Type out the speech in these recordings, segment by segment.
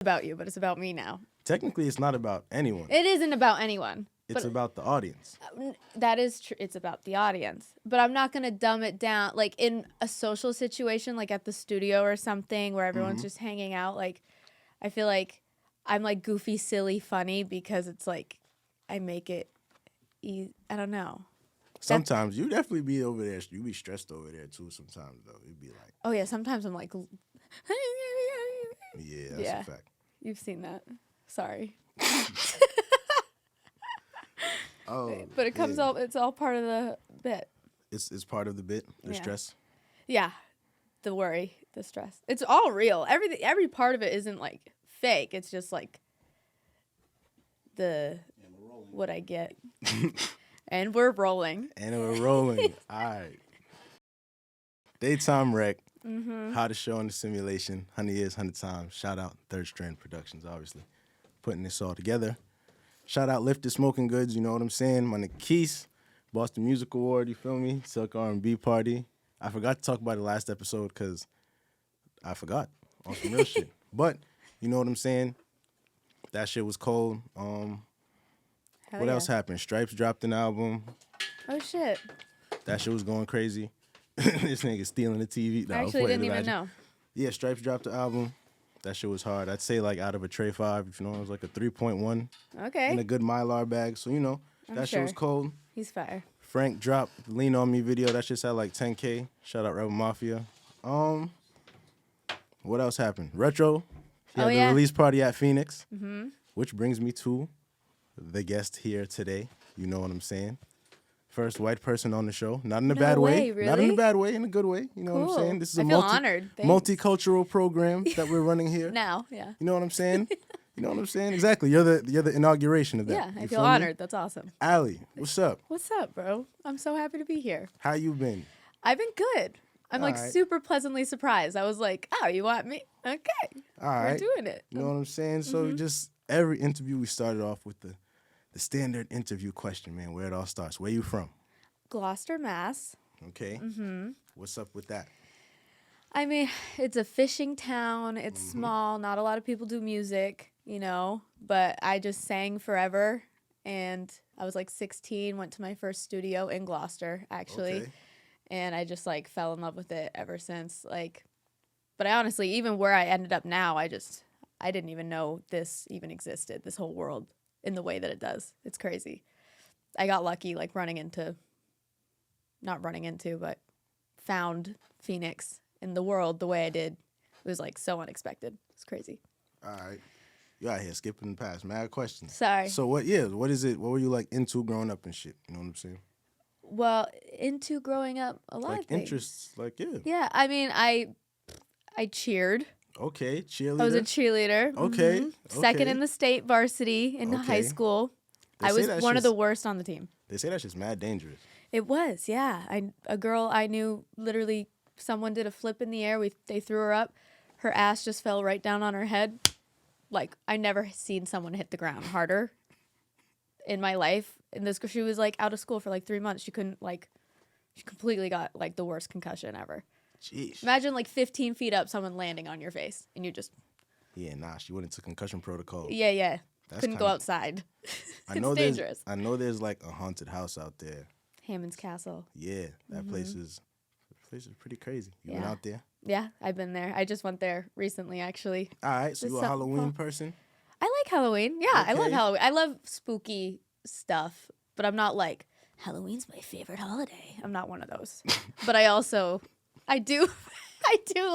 about you, but it's about me now. Technically, it's not about anyone. It isn't about anyone. It's about the audience. That is true. It's about the audience. But I'm not going to dumb it down. Like in a social situation, like at the studio or something where everyone's just hanging out, like I feel like I'm like goofy, silly, funny because it's like I make it easy. I don't know. Sometimes you definitely be over there. You be stressed over there too sometimes, though. You'd be like... Oh, yeah. Sometimes I'm like... Yeah, that's a fact. You've seen that. Sorry. Oh, but it comes all... It's all part of the bit. It's part of the bit, the stress? Yeah. The worry, the stress. It's all real. Every part of it isn't like fake. It's just like what I get. And we're rolling. And we're rolling. All right. DaytimeRec. Hottest show in the simulation. 100 years, 100 times. Shout out Third Strand Productions, obviously. Putting this all together. Shout out Lifted Smoking Goods, you know what I'm saying? My nigga Keith, Boston Music Award, you feel me? Silk R&B Party. I forgot to talk about it last episode because I forgot on some real shit. But, you know what I'm saying? That shit was cold. What else happened? Stripes dropped an album. Oh, shit. That shit was going crazy. This nigga stealing the TV. No, I actually didn't even know. Yeah, Stripes dropped the album. That shit was hard. I'd say like out of a Tray 5, if you know, it was like a 3.1. Okay. In a good Mylar bag. So, you know, that shit was cold. He's fire. Frank dropped the Lean On Me video. That shit's had like 10K. Shout out Rebel Mafia. What else happened? Retro. He had the release party at Phoenix. Which brings me to the guest here today. You know what I'm saying? First white person on the show. Not in a bad way. Really? Not in a bad way, in a good way. You know what I'm saying? This is a honored. multicultural program that we're running here. Now, yeah. You know what I'm saying? You know what I'm saying? Exactly. You're the inauguration of that. Yeah, I feel honored. That's awesome. Ally, what's up? What's up, bro? I'm so happy to be here. How you been? I've been good. I'm like super pleasantly surprised. I was like, oh, you want me? Okay. All right. We're doing it. You know what I'm saying? So just every interview we started off with the standard interview question, man, where it all starts. Where you from? Gloucester, Mass. Okay. What's up with that? I mean, it's a fishing town. It's small. Not a lot of people do music, you know, but I just sang forever. And I was like 16, went to my first studio in Gloucester, actually. Okay. And I just like fell in love with it ever since. Like, but I honestly, even where I ended up now, I didn't even know this even existed, this whole world in the way that it does. It's crazy. I got lucky, like but found Phoenix in the world the way I did. It was like so unexpected. It's crazy. All right. You out here skipping past mad questions. Sorry. So what is it? What were you like into growing up and shit? You know what I'm saying? Well, into growing up, a lot like of things. Interests, like, yeah. Yeah, I mean, I cheered. Okay, cheerleader. I was a cheerleader. Okay. Second in the state varsity in high school. I was one of the worst on the team. They say that's just mad dangerous. It was, yeah. A girl I knew, literally, someone did a flip in the air. They threw her up. Her ass just fell right down on her head. Like, I never seen someone hit the ground harder in my life. And she was like out of school for like 3 months. She completely got like the worst concussion ever. Jeez. Imagine like 15 feet up, someone landing on your face, and you just. Yeah, nah. She went into concussion protocol. Yeah. Couldn't go outside. It's dangerous. I know there's like a haunted house out there. Hammond's Castle. Yeah, that place is pretty crazy. You been out there? Yeah, I've been there. I just went there recently, actually. All right, so you a Halloween person? I like Halloween. Yeah, okay. I love Halloween. I love spooky stuff, but I'm not like, Halloween's my favorite holiday. I'm not one of those. But I do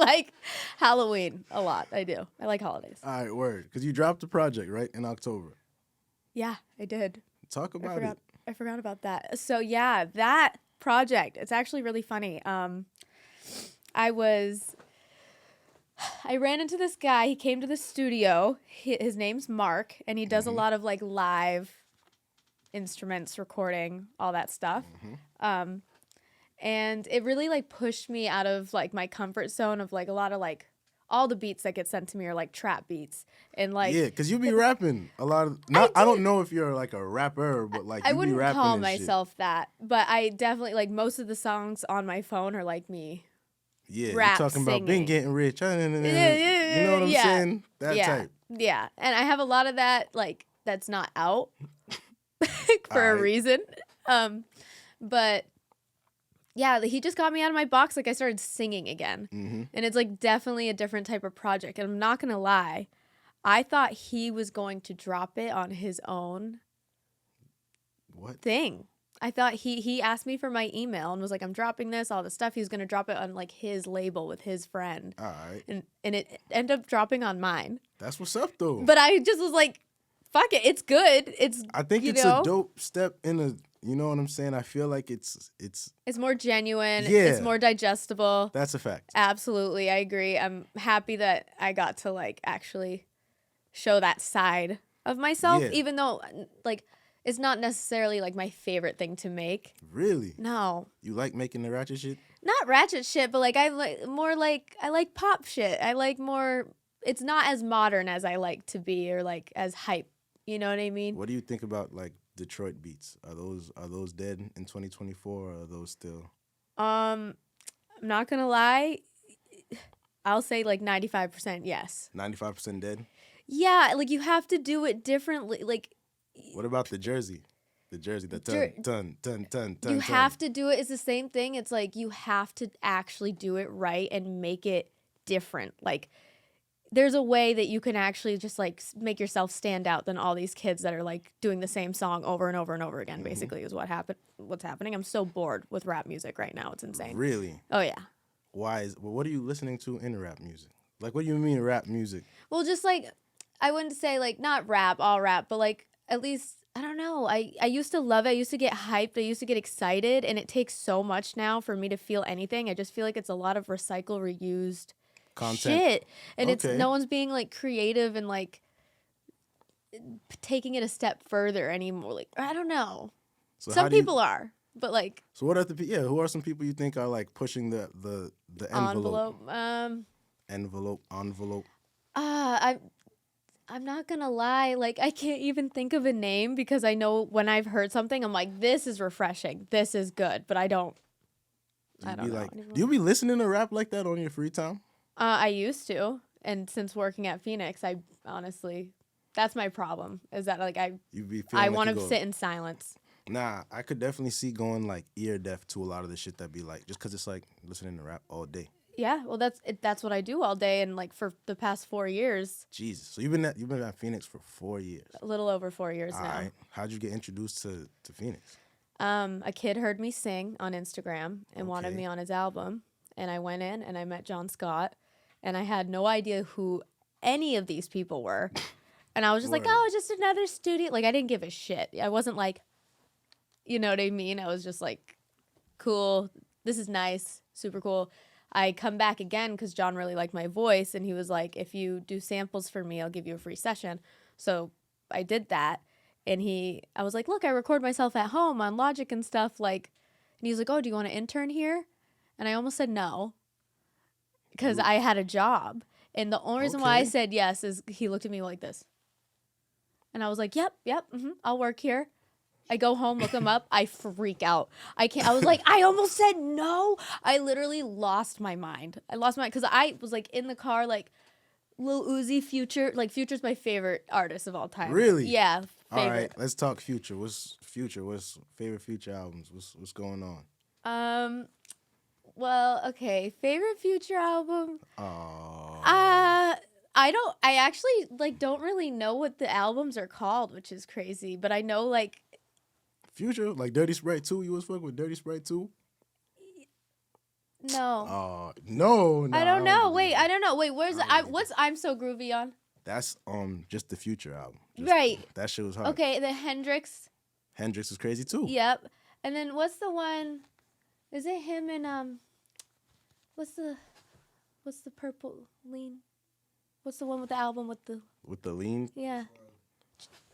like Halloween a lot. I do. I like holidays. All right, word. Because you dropped the project, right, in October? Yeah, I did. Talk about it. I forgot about that. So, yeah, that project, it's actually really funny. I ran into this guy. He came to the studio. His name's Mark, and he does a lot of, like, live instruments, recording, all that stuff. And it really, like, pushed me out of, like, my comfort zone of, like, a lot of, like, all the beats that get sent to me are, like, trap beats. And, like... Yeah, because you be rapping a lot of... I don't know if you're, like, a rapper, but, like, you be rapping I wouldn't call and myself that. But I definitely, like, most of the songs on my phone are, like, me Yeah, you're rap talking about been singing. getting rich. You know what I'm Yeah. saying? That Yeah. type. Yeah. And I have a lot of that, like, that's not out for a Alright. reason. But yeah, he just got me out of my box. Like, I started singing again. Mm-hmm. And it's like definitely a different type of project. And I'm not going to lie, I thought he was going to drop it on his own What? thing. I thought he asked me for my email and was like, I'm dropping this, all this stuff. He was going to drop it on like his label with his friend. All right. And it ended up dropping on mine. That's what's up, though. But I just was like, fuck it. It's good. I think it's a dope step in a, you know what I'm saying? I feel like it's more genuine. Yeah. It's more digestible. That's a fact. Absolutely. I agree. I'm happy that I got to like actually show that side of myself, even though like it's not necessarily like my favorite thing to make. Really? No. You like making the ratchet shit? Not ratchet shit, but like I like pop shit. I like more, it's not as modern as I like to be or like as hype. You know what I mean? What do you think about like Detroit beats? Are those dead in 2024 or are those still? I'm not gonna lie. I'll say like 95% yes. 95% dead? Yeah, like you have to do it differently. Like, what about the Jersey? The Jersey, the ton. You have to do it. It's the same thing. It's like you have to actually do it right and make it different. Like, there's a way that you can actually just like make yourself stand out than all these kids that are like doing the same song over and over and over again. Basically, is what's happening. I'm so bored with rap music right now. It's insane. Really? Oh yeah. What are you listening to in rap music? Like, what do you mean rap music? Well, just like, I wouldn't say like not rap, all rap, but like at least, I don't know. I used to love it. I used to get hyped. I used to get excited. And it takes so much now for me to feel anything. I just feel like it's a lot of recycle, reused content. Shit. And it's no one's being like creative and like taking it a step further anymore. Like, I don't know. So some people are, but like. So what are who are some people you think are like pushing the envelope? Envelope. I'm not gonna lie, like I can't even think of a name because I know when I've heard something, I'm like, this is refreshing, this is good, but I don't know anymore. Do you be listening to rap like that on your free time? I used to, and since working at Phoenix, I honestly, that's my problem, is that like I want to sit in silence. Nah, I could definitely see going like ear deaf to a lot of the shit that be like, just because it's like listening to rap all day. Yeah, well, that's what I do all day, and like for the past 4 years. Jesus, so you've been at Phoenix for 4 years. A little over 4 years now. All right, how'd you get introduced to Phoenix? A kid heard me sing on Instagram and wanted me on his album, and I went in and I met John Scott, and I had no idea who any of these people were, and I was just like, oh, just another studio. Like I didn't give a shit. I wasn't like, you know what I mean? I was just like, cool. This is nice. Super cool. I come back again because John really liked my voice, and he was like, if you do samples for me, I'll give you a free session. So I did that, and I was like, look, I record myself at home on Logic and stuff, like, and he was like, oh, do you want to intern here? And I almost said no because I had a job, and the only reason why I said yes is he looked at me like this, and I was like, yep, I'll work here. I go home, look him up. I freak out. I was like, I almost said no. I literally lost my mind. I lost my mind because I was like in the car, like Lil Uzi, Future. Like Future's my favorite artist of all time. Really? Yeah. Favorite. All right, let's talk Future. What's favorite Future albums? What's going on? Well, okay. Favorite Future album? Oh. I actually like don't really know what the albums are called, which is crazy. But I know like. Future, like Dirty Sprite 2, you was fucking with Dirty Sprite 2? No. No. I don't know. Wait, I don't know. Wait, what's I'm So Groovy on? That's just the Future album. Right. That shit was hard. Okay, the Hendrix. Hendrix is crazy too. Yep. And then what's the one? Is it him and what's the purple lean? What's the one with the album with the lean? Yeah.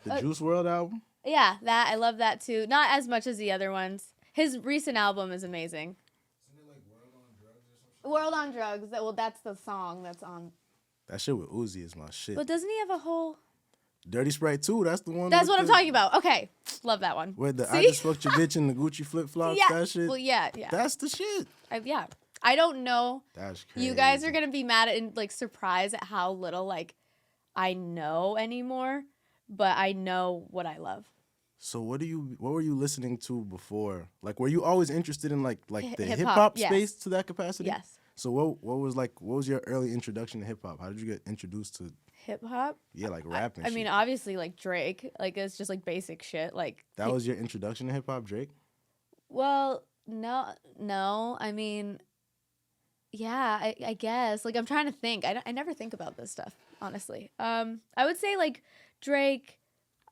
The Juice WRLD album? Yeah, that I love that too. Not as much as the other ones. His recent album is amazing. Isn't it like World on Drugs or something? World on Drugs. Well, that's the song that's on. That shit with Uzi is my shit. But doesn't he have a whole? Dirty Sprite 2, that's the one. That's what I'm talking about. Okay, love that one. Where I just fucked your bitch in the Gucci flip flops. Yeah. That shit. Well, yeah. That's the shit. Yeah. I don't know. That's crazy. You guys are gonna be mad at and like surprised at how little like I know anymore, but I know what I love. So what were you listening to before? Like, were you always interested in like the hip Hip-hop, hop yes. space to that capacity? Yes. So what was your early introduction to hip hop? How did you get introduced to Hip hop? like rap and I shit? mean, obviously like Drake. Like it's just like basic shit. Like That was your introduction to hip hop, Drake? well, no. I mean, yeah, I guess. Like I'm trying to think. I never think about this stuff, honestly. I would say like Drake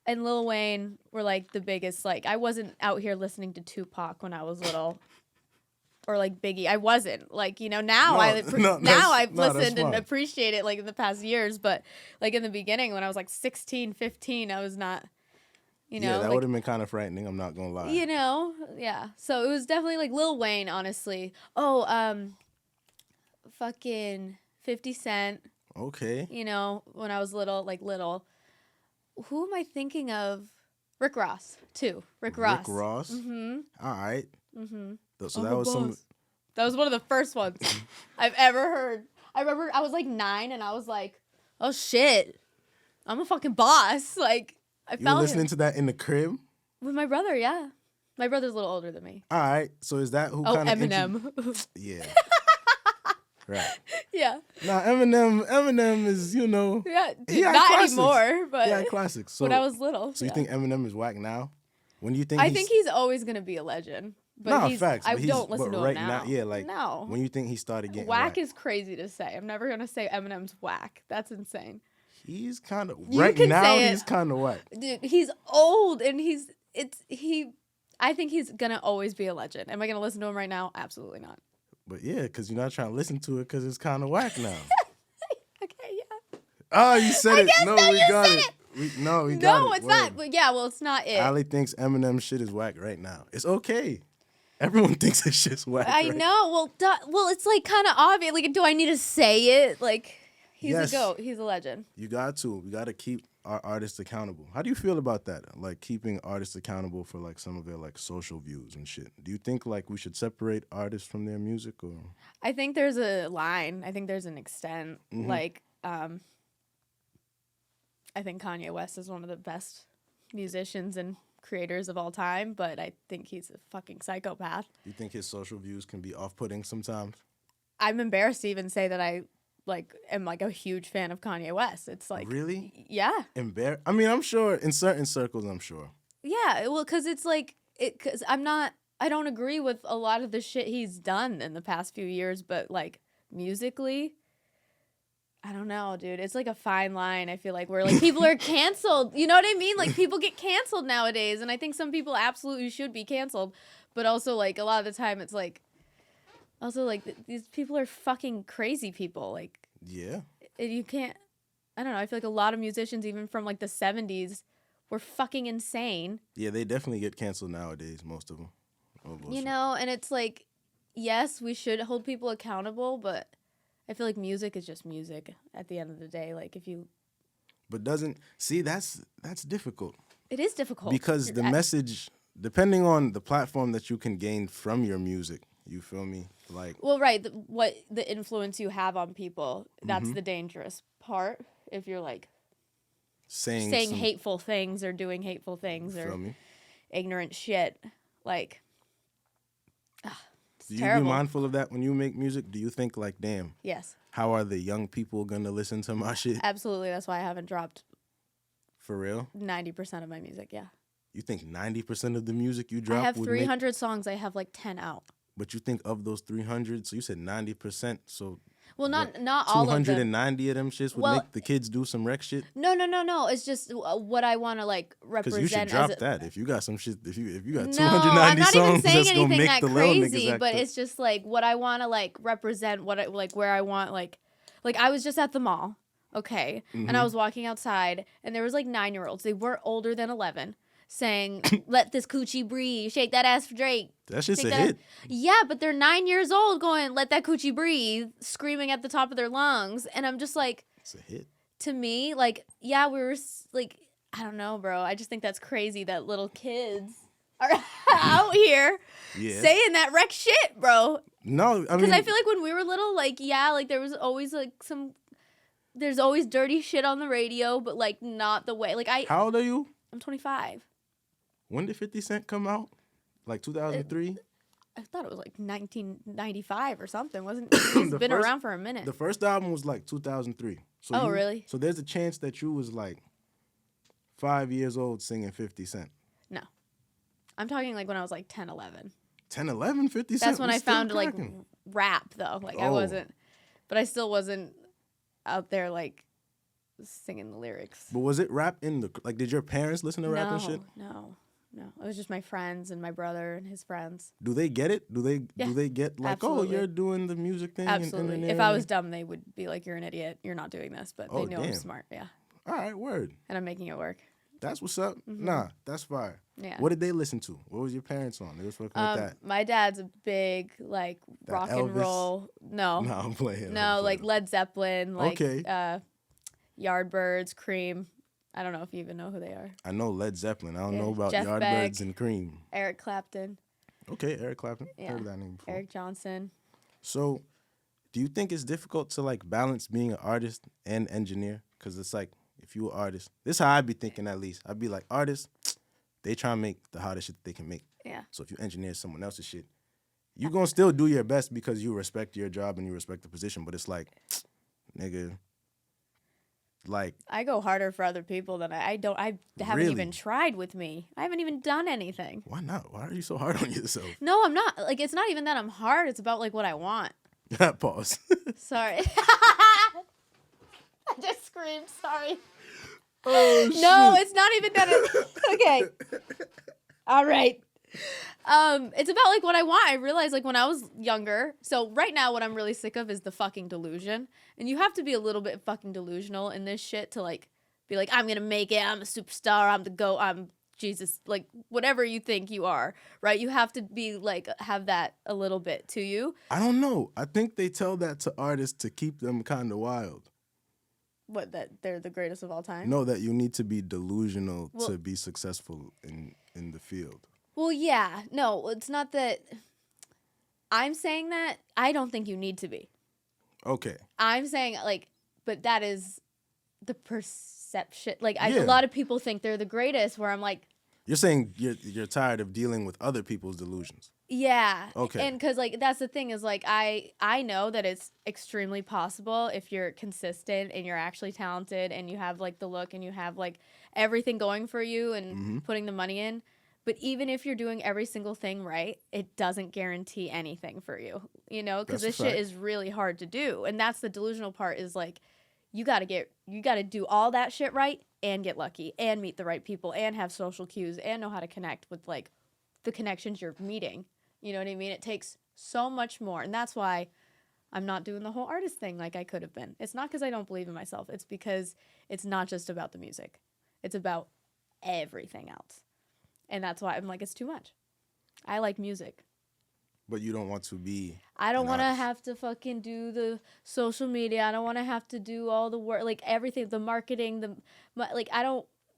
and Lil Wayne were like the biggest. Like I wasn't out here listening to Tupac when I was little. Or like Biggie, I wasn't like now No, I've that's listened and fine. appreciate it like in the past years, but like in the beginning when I was like 16, 15, I was not, Yeah, that like, would have been kind of frightening. I'm not gonna lie. yeah. So it was definitely like Lil Wayne, honestly. Oh, fucking 50 Cent. Okay. When I was little. Who am I thinking of? Rick Ross too. Rick Ross. Rick Ross. Mm-hmm. All right. Mm-hmm. So Uncle that was some. Boss. That was one of the first ones I've ever heard. I remember I was like 9 and I was like, oh shit, I'm a fucking boss. Like I You were felt listening it to that in the crib? with my brother. Yeah, my brother's a little older than me. All right. So is that who Oh, kind of Eminem. Yeah. Right. Yeah. Now Eminem is Yeah. he had Not classics. anymore, but Yeah, classics. So when I was little. So you yeah. think Eminem is whack now? When do you think? I think he's always gonna be a legend. But Nah, he's, facts. I but don't listen to right him now. Yeah, like no. when you think he started getting Whack is crazy to say. I'm never gonna say Eminem's whack. That's insane. He's kind of You right can now. say it. He's kind of whack. Dude, he's old and I think he's gonna always be a legend. Am I gonna listen to him right now? Absolutely not. But yeah, because you're not trying to listen to it because it's kind of whack now. Okay, yeah. Oh, you said it. guess No, now we you got said it. it. We got it. No, it's Word. not. But yeah, well, it's not it. Ally thinks Eminem shit is whack right now. It's okay. Everyone thinks this shit's whack. I right? know. Well, it's like kind of obvious. Like, do I need to say it? Like, he's Yes. a goat. He's a legend. You got to. We got to keep our artists accountable. How do you feel about that? Like keeping artists accountable for like some of their like social views and shit. Do you think like we should separate artists from their music or? I think there's a line. I think there's an extent. Mhm. Like, I think Kanye West is one of the best musicians and creators of all time, but I think he's a fucking psychopath. You think his social views can be off-putting sometimes? I'm embarrassed to even say that I am like a huge fan of Kanye West. It's like Really? yeah. I mean, I'm sure in certain circles, I'm sure. Yeah, well, because it's like because I don't agree with a lot of the shit he's done in the past few years, but like musically, I don't know, dude. It's like a fine line. I feel like where like people are canceled. You know what I mean? Like people get canceled nowadays, and I think some people absolutely should be canceled, but also like a lot of the time it's like also like these people are fucking crazy people. Like Yeah. you can't. I don't know. I feel like a lot of musicians, even from like the 70s, were fucking insane. Yeah, they definitely get canceled nowadays, most of them. Oh, bullshit. You know, and it's like, yes, we should hold people accountable, but I feel like music is just music at the end of the day. Like if you, But that's difficult. it is difficult Because the message, depending on the platform that you can gain from your music, you feel me? Like, well, right, what the influence you have on people, that's Mm-hmm. the dangerous part. If you're like saying some, hateful things or doing hateful things feel or me? ignorant shit, like, it's Do you terrible. be mindful of that when you make music? Do you think like, damn, Yes, how are the young people gonna listen to my shit? absolutely. That's why I haven't dropped For real? 90% of my music. Yeah. You think 90% of the music you drop I have would 300 songs. I have like 10 out. but you think of those 300, so you said 90%, so Well, not what, all of them. 290 of them shits would Well, make the kids do some rec shit? No. It's just what I want to like Because represent. you should drop as a, that. If you got some shit, if you got No, 290 I'm not even songs, saying that's gonna anything make that the little niggas crazy. act But up. it's just like what I want to like represent. What I like where I want like I was just at the mall, okay, and Mm-hmm. I was walking outside, and there was like 9-year-olds. They weren't older than 11. Saying, "Let this coochie breathe, shake that ass for Drake." That shit's Shake a that hit. Yeah, but they're 9 years old going, "Let that coochie breathe," screaming at the top of their lungs. And I'm just like, It's a hit. to me, like, yeah, we were like, I don't know, bro. I just think that's crazy that little kids are out here Yeah. saying that wreck shit, bro. No, I Because mean, I feel like when we were little, like, yeah, like, there was always, like, there's always dirty shit on the radio, but, like, not the way. Like, how old are you? I'm 25. When did 50 Cent come out? Like 2003? I thought it was, like, 1995 or something. He's been around for a minute. The first album was like 2003. So really? So there's a chance that you was like 5 years old singing 50 Cent. No. I'm talking, like, when I was, like, 10, 11. 10, 11, 50 Cent. That's when was I still found, like, cracking. rap, though. Like, I Oh. wasn't. But I still wasn't out there, like, singing the lyrics. But was it rap in the, like, did your parents listen to rap and shit? No. It was just my friends and my brother and his friends. Do they get it? Do they get like, absolutely. oh, you're doing the music thing? Absolutely. If I was dumb, they would be like, you're an idiot. You're not doing this. But they know I'm damn. smart. Yeah. All right, word. And I'm making it work. That's what's up. Nah, that's fire. Yeah. What did they listen to? What was your parents on? They was fucking with that. My dad's a big, like, That rock and Elvis? roll. No. No, I'm playing. No, like Led Zeppelin, like Okay. Yardbirds, Cream. I don't know if you even know who they are. I know Led Zeppelin. I don't know about Jeff Yardbirds Beck. and Cream. Eric Clapton. Okay, Eric Clapton. Yeah. Heard of that name before. Eric Johnson. So, do you think it's difficult to like balance being an artist and engineer? Because it's like, if you an artist, this is how I'd be thinking at least. I'd be like, artists, they try to make the hottest shit that they can make. Yeah. So if you engineer someone else's shit, you gonna still do your best because you respect your job and you respect the position. But it's like, nigga, like, I go harder for other people than I haven't Really? even tried with me. I haven't even done anything. why not? Why are you so hard on yourself? No, I'm not. Like, it's not even that I'm hard. It's about, like, what I want. Pause. Sorry. I just screamed. Sorry. Oh, No, it's not even that. Okay. All right. It's about, like, what I want. I realized, like, when I was younger. So right now, what I'm really sick of is the fucking delusion. And you have to be a little bit fucking delusional in this shit to, like, be like, I'm gonna make it. I'm a superstar. I'm the GOAT. I'm Jesus. Like, whatever you think you are, right? You have to be, like, have that a little bit to you. I don't know. I think they tell that to artists to keep them kind of wild. What, that they're the greatest of all time? No, that you need to be delusional Well- to be successful in the field. Well, yeah. No, it's not that I'm saying that. I don't think you need to be. Okay. I'm saying, like, but that is the perception. Like, a Yeah. lot of people think they're the greatest, where I'm like, You're saying you're tired of dealing with other people's delusions. yeah. Okay. And because, like, that's the thing is, like, I know that it's extremely possible if you're consistent and you're actually talented and you have, like, the look and you have, like, everything going for you and putting the money in. But even if you're doing every single thing right, it doesn't guarantee anything for you, you know? Because That's this a shit fact. is really hard to do. And that's the delusional part is, like, you got to do all that shit right and get lucky and meet the right people and have social cues and know how to connect with, like, the connections you're meeting. You know what I mean? It takes so much more. And that's why I'm not doing the whole artist thing like I could have been. It's not because I don't believe in myself. It's because it's not just about the music. It's about everything else. And that's why I'm like, it's too much. I like music. But you don't want to be. I don't an want to artist. have to fucking do the social media. I don't want to have to do all the work, like everything, the marketing,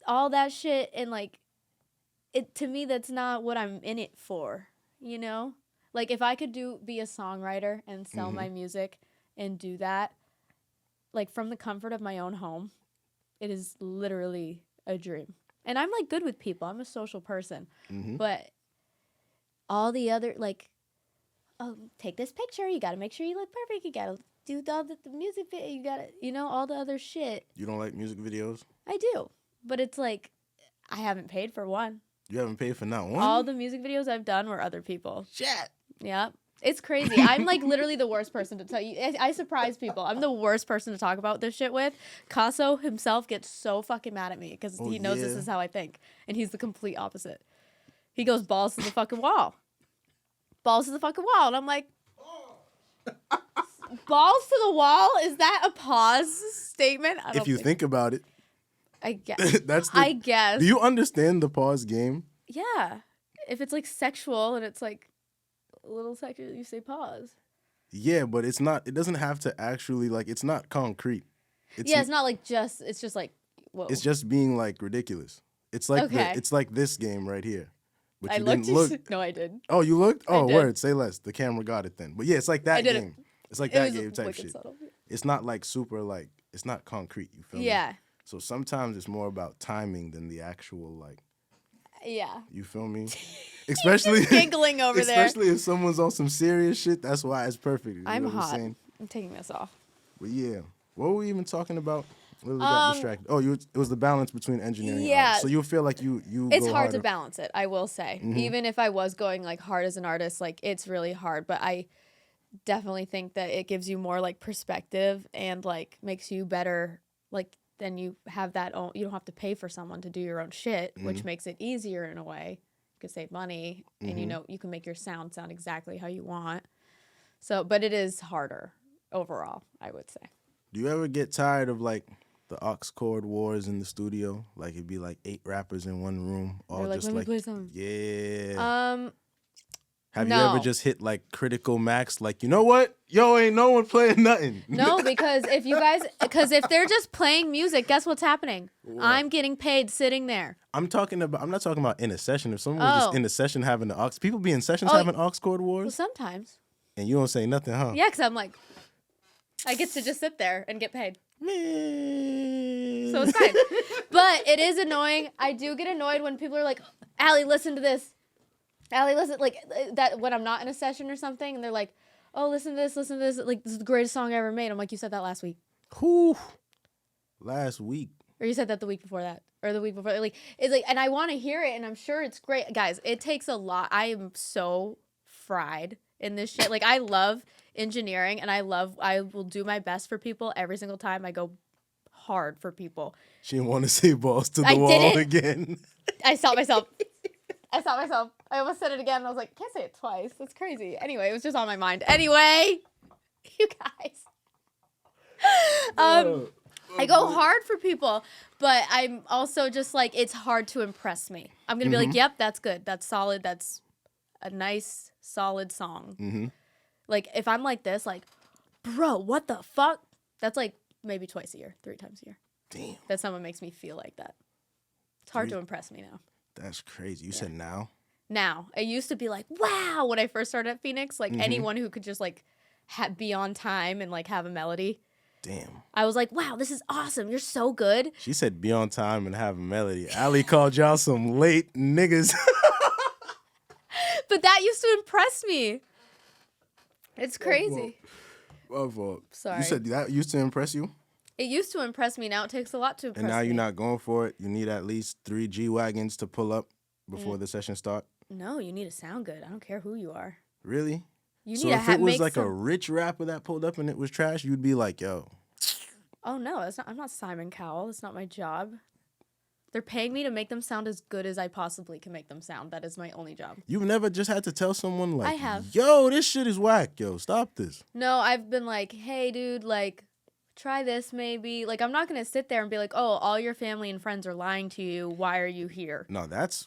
all that shit. And like, it to me, that's not what I'm in it for, you know? Like, if I could be a songwriter and sell my music and do that, like, from the comfort of my own home, it is literally a dream. And I'm, like, good with people. I'm a social person. But all the other, like, oh, take this picture. You got to make sure you look perfect. You got to do all the music video. You got to, you know, all the other shit. You don't like music videos? I do. But it's like, I haven't paid for one. You haven't paid for not one? All the music videos I've done were other people. Shit. Yeah. It's crazy. I'm like literally the worst person to tell you. I surprise people. I'm the worst person to talk about this shit with. Casso himself gets so fucking mad at me because he knows this yeah. is how I think. And he's the complete opposite. He goes balls to the fucking wall. Balls to the fucking wall. And I'm like, balls to the wall? Is that a pause statement? I don't If you think about it, I guess. that's the, I guess. Do you understand the pause game? Yeah. If it's like sexual and it's like a little sexual, you say pause. Yeah, but it's not. It doesn't have to actually like. It's not concrete. It's not like just. It's just like whoa. It's just being like ridiculous. It's like Okay. it's like this game right here. But I you looked. didn't look. No, I did. Oh, you looked? Oh, did. word. Say less. The camera got it then. But yeah, it's like that did it. game. It's like It that was game type wicked shit. subtle. It's not like super like, it's not concrete. You feel me? Yeah. So sometimes it's more about timing than the actual like, Yeah. you feel me? Especially Giggling over there. especially if someone's on some serious shit. That's why it's perfect. You I'm know what hot. saying? I'm taking this off. But yeah, what were we even talking about? We got distracted. Oh, it was the balance between engineering and art. So you feel like you It's go hard harder. to balance it, I will say. Even if I was going like hard as an artist, like it's really hard. But I definitely think that it gives you more like perspective and like makes you better. Like then you have that own. You don't have to pay for someone to do your own shit, which makes it easier in a way. You can save money, and you know you can make your sound exactly how you want. So, but it is harder overall, I would say. Do you ever get tired of like the aux chord wars in the studio? Like it'd be like 8 rappers in one room, all They're like, just "Let me like play something." yeah. Have you no. ever just hit like critical max? Like, you know what? Yo, ain't no one playing nothing. No, because if they're just playing music, guess what's happening? What? I'm getting paid sitting there. I'm not talking about in a session. If someone was just in a session having the aux, people be in sessions having aux chord wars, Well, sometimes. and you don't say nothing, huh? Yeah, because I'm like, I get to just sit there and get paid. Man. So it's fine. But it is annoying. I do get annoyed when people are like, Allie, listen to this. Allie, listen, like that when I'm not in a session or something, and they're like, oh, listen to this. Like, this is the greatest song I ever made. I'm like, you said that last week. Whew. Last week. Or you said that the week before that. Or the week before. Like, it's like, and I want to hear it, and I'm sure it's great. Guys, it takes a lot. I am so fried in this shit. Like, I love engineering, and I will do my best for people every single time I go hard for people. She didn't want to say balls to the I wall didn't. again. I stopped myself. I almost said it again, and I was like, can't say it twice. That's crazy. Anyway, it was just on my mind. Anyway, you guys. I go hard for people, but I'm also just like, it's hard to impress me. I'm going to be like, yep, that's good. That's solid. That's a nice, solid song. Like, if I'm like this, like, bro, what the fuck? That's like maybe twice a year, 3 times a year. Damn. That someone makes me feel like that. It's hard to impress me now. That's crazy. You said now? Now. I used to be like, wow, when I first started at Phoenix, like anyone who could just like be on time and like have a melody. Damn. I was like, wow, this is awesome. You're so good. She said be on time and have a melody. Ally called y'all some late niggas. But that used to impress me. It's crazy. My fault. Sorry. You said that used to impress you? It used to impress me. Now it takes a lot to impress And now me. you're not going for it? You need at least 3 G-Wagons to pull up before the session start? No, you need to sound good. I don't care who you are. Really? You need So to if it was make like a some... rich rapper that pulled up and it was trash, you'd be like, yo. Oh, no. I'm not Simon Cowell. That's not my job. They're paying me to make them sound as good as I possibly can make them sound. That is my only job. You've never just had to tell someone like, I have. yo, this shit is whack. Yo, stop this. No, I've been like, hey, dude, like, try this maybe. Like, I'm not going to sit there and be like, oh, all your family and friends are lying to you. Why are you here? No, that's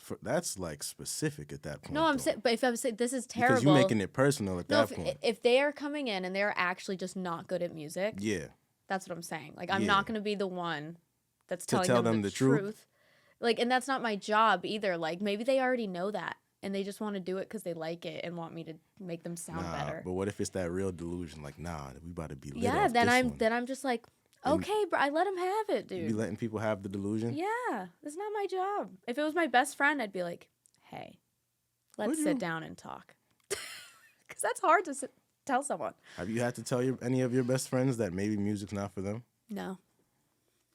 like specific at that point. No, I'm though. saying, but if I'm saying this is terrible. Because you're making it personal at that point. If they are coming in and they're actually just not good at music, Yeah. that's what I'm saying. Like, I'm Yeah. not going to be the one that's To telling tell them the truth. truth. Like, and that's not my job either. Like, maybe they already know that and they just want to do it because they like it and want me to make them sound better. But what if it's that real delusion? Like, nah, we about to be lit Yeah, off then this one. I'm just like, okay, bro, I let him have it, dude. You be letting people have the delusion? Yeah, it's not my job. If it was my best friend, I'd be like, hey, let's sit down and talk. Because that's hard to tell someone. Have you had to tell any of your best friends that maybe music's not for them? No.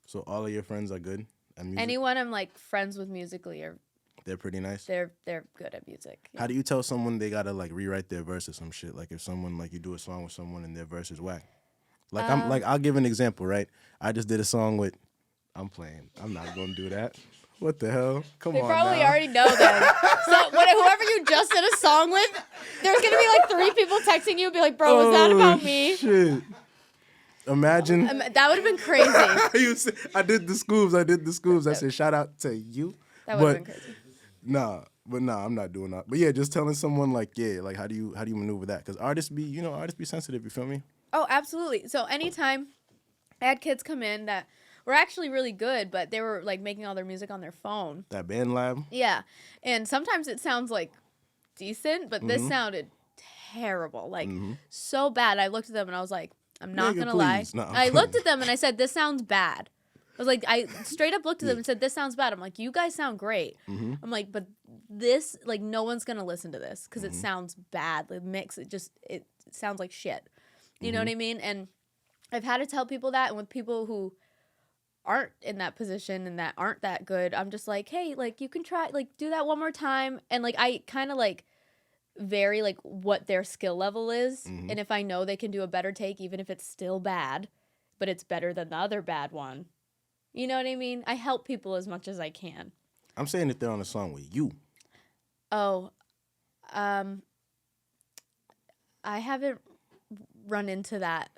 So all of your friends are good at music? Anyone I'm like friends with musically are They're pretty nice? they're good at music. Yeah. How do you tell someone they gotta like rewrite their verse or some shit? Like if someone like you do a song with someone and their verse is whack. Like I'll give an example, right? I just did a song with I'm not gonna do that. What the hell? Come They on. probably now. already know them. So whoever you just did a song with, there's gonna be like 3 people texting you and be like, bro, was that about me? Shit. Imagine. That would have been crazy. I did the scoops. I said shout out to you. That would have been crazy. Nah, I'm not doing that. But yeah, just telling someone like, yeah, like how do you maneuver that? Because artists be sensitive. You feel me? Oh, absolutely. So anytime I had kids come in that were actually really good, but they were like making all their music on their phone. That band lab. Yeah. And sometimes it sounds like decent, but this sounded terrible. Like so bad. I looked at them and I was like, I'm not going to lie. No, I looked at them and I said, this sounds bad. I was like, I straight up looked at them and said, this sounds bad. I'm like, you guys sound great. I'm like, but this, like, no one's going to listen to this because it sounds bad. The mix, it sounds like shit. You know what I mean? And I've had to tell people that. And with people who aren't in that position and that aren't that good, I'm just like, hey, like, you can try, like, do that one more time. And, like, I kind of, like, vary, like, what their skill level is. And if I know they can do a better take, even if it's still bad, but it's better than the other bad one. You know what I mean? I help people as much as I can. I'm saying if they're on a song with you. Oh, I haven't run into that.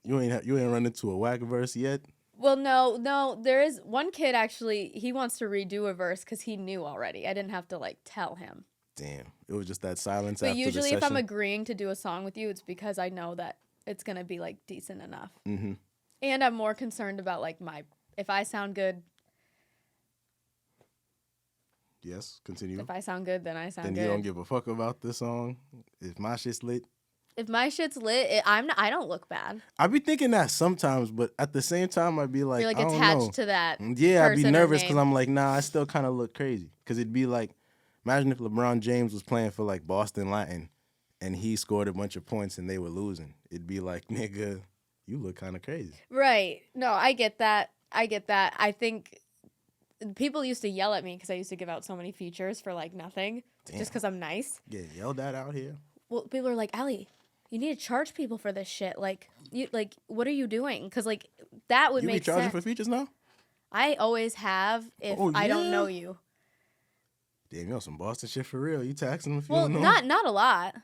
You ain't run into a whack verse yet? Well, no. There is one kid, actually, he wants to redo a verse because he knew already. I didn't have to, like, tell him. Damn. It was just that silence But after usually the session. if I'm agreeing to do a song with you, it's because I know that it's going to be, like, decent enough. And I'm more concerned about, like, if I sound good. Yes, continue. If I sound good, then I sound then good. You don't give a fuck about the song. If my shit's lit. If my shit's lit, I don't look bad. I be thinking that sometimes, but at the same time, I'd be like, You're like I don't attached know. to that. Yeah, I'd be person or nervous because name. I'm like, nah, I still kind of look crazy. Because it'd be like, imagine if LeBron James was playing for like Boston Latin and he scored a bunch of points and they were losing. It'd be like, nigga, you look kind of crazy. Right. No, I get that. I think people used to yell at me because I used to give out so many features for like nothing. Damn. Just because I'm nice. Yeah, yelled at out here. Well, people are like, Ally, you need to charge people for this shit. Like, what are you doing? Because like that would You make be charging sense. for features now? I always have if I don't know you. Damn, you know some Boston shit for real. You taxing them if you Well, don't know? not a lot.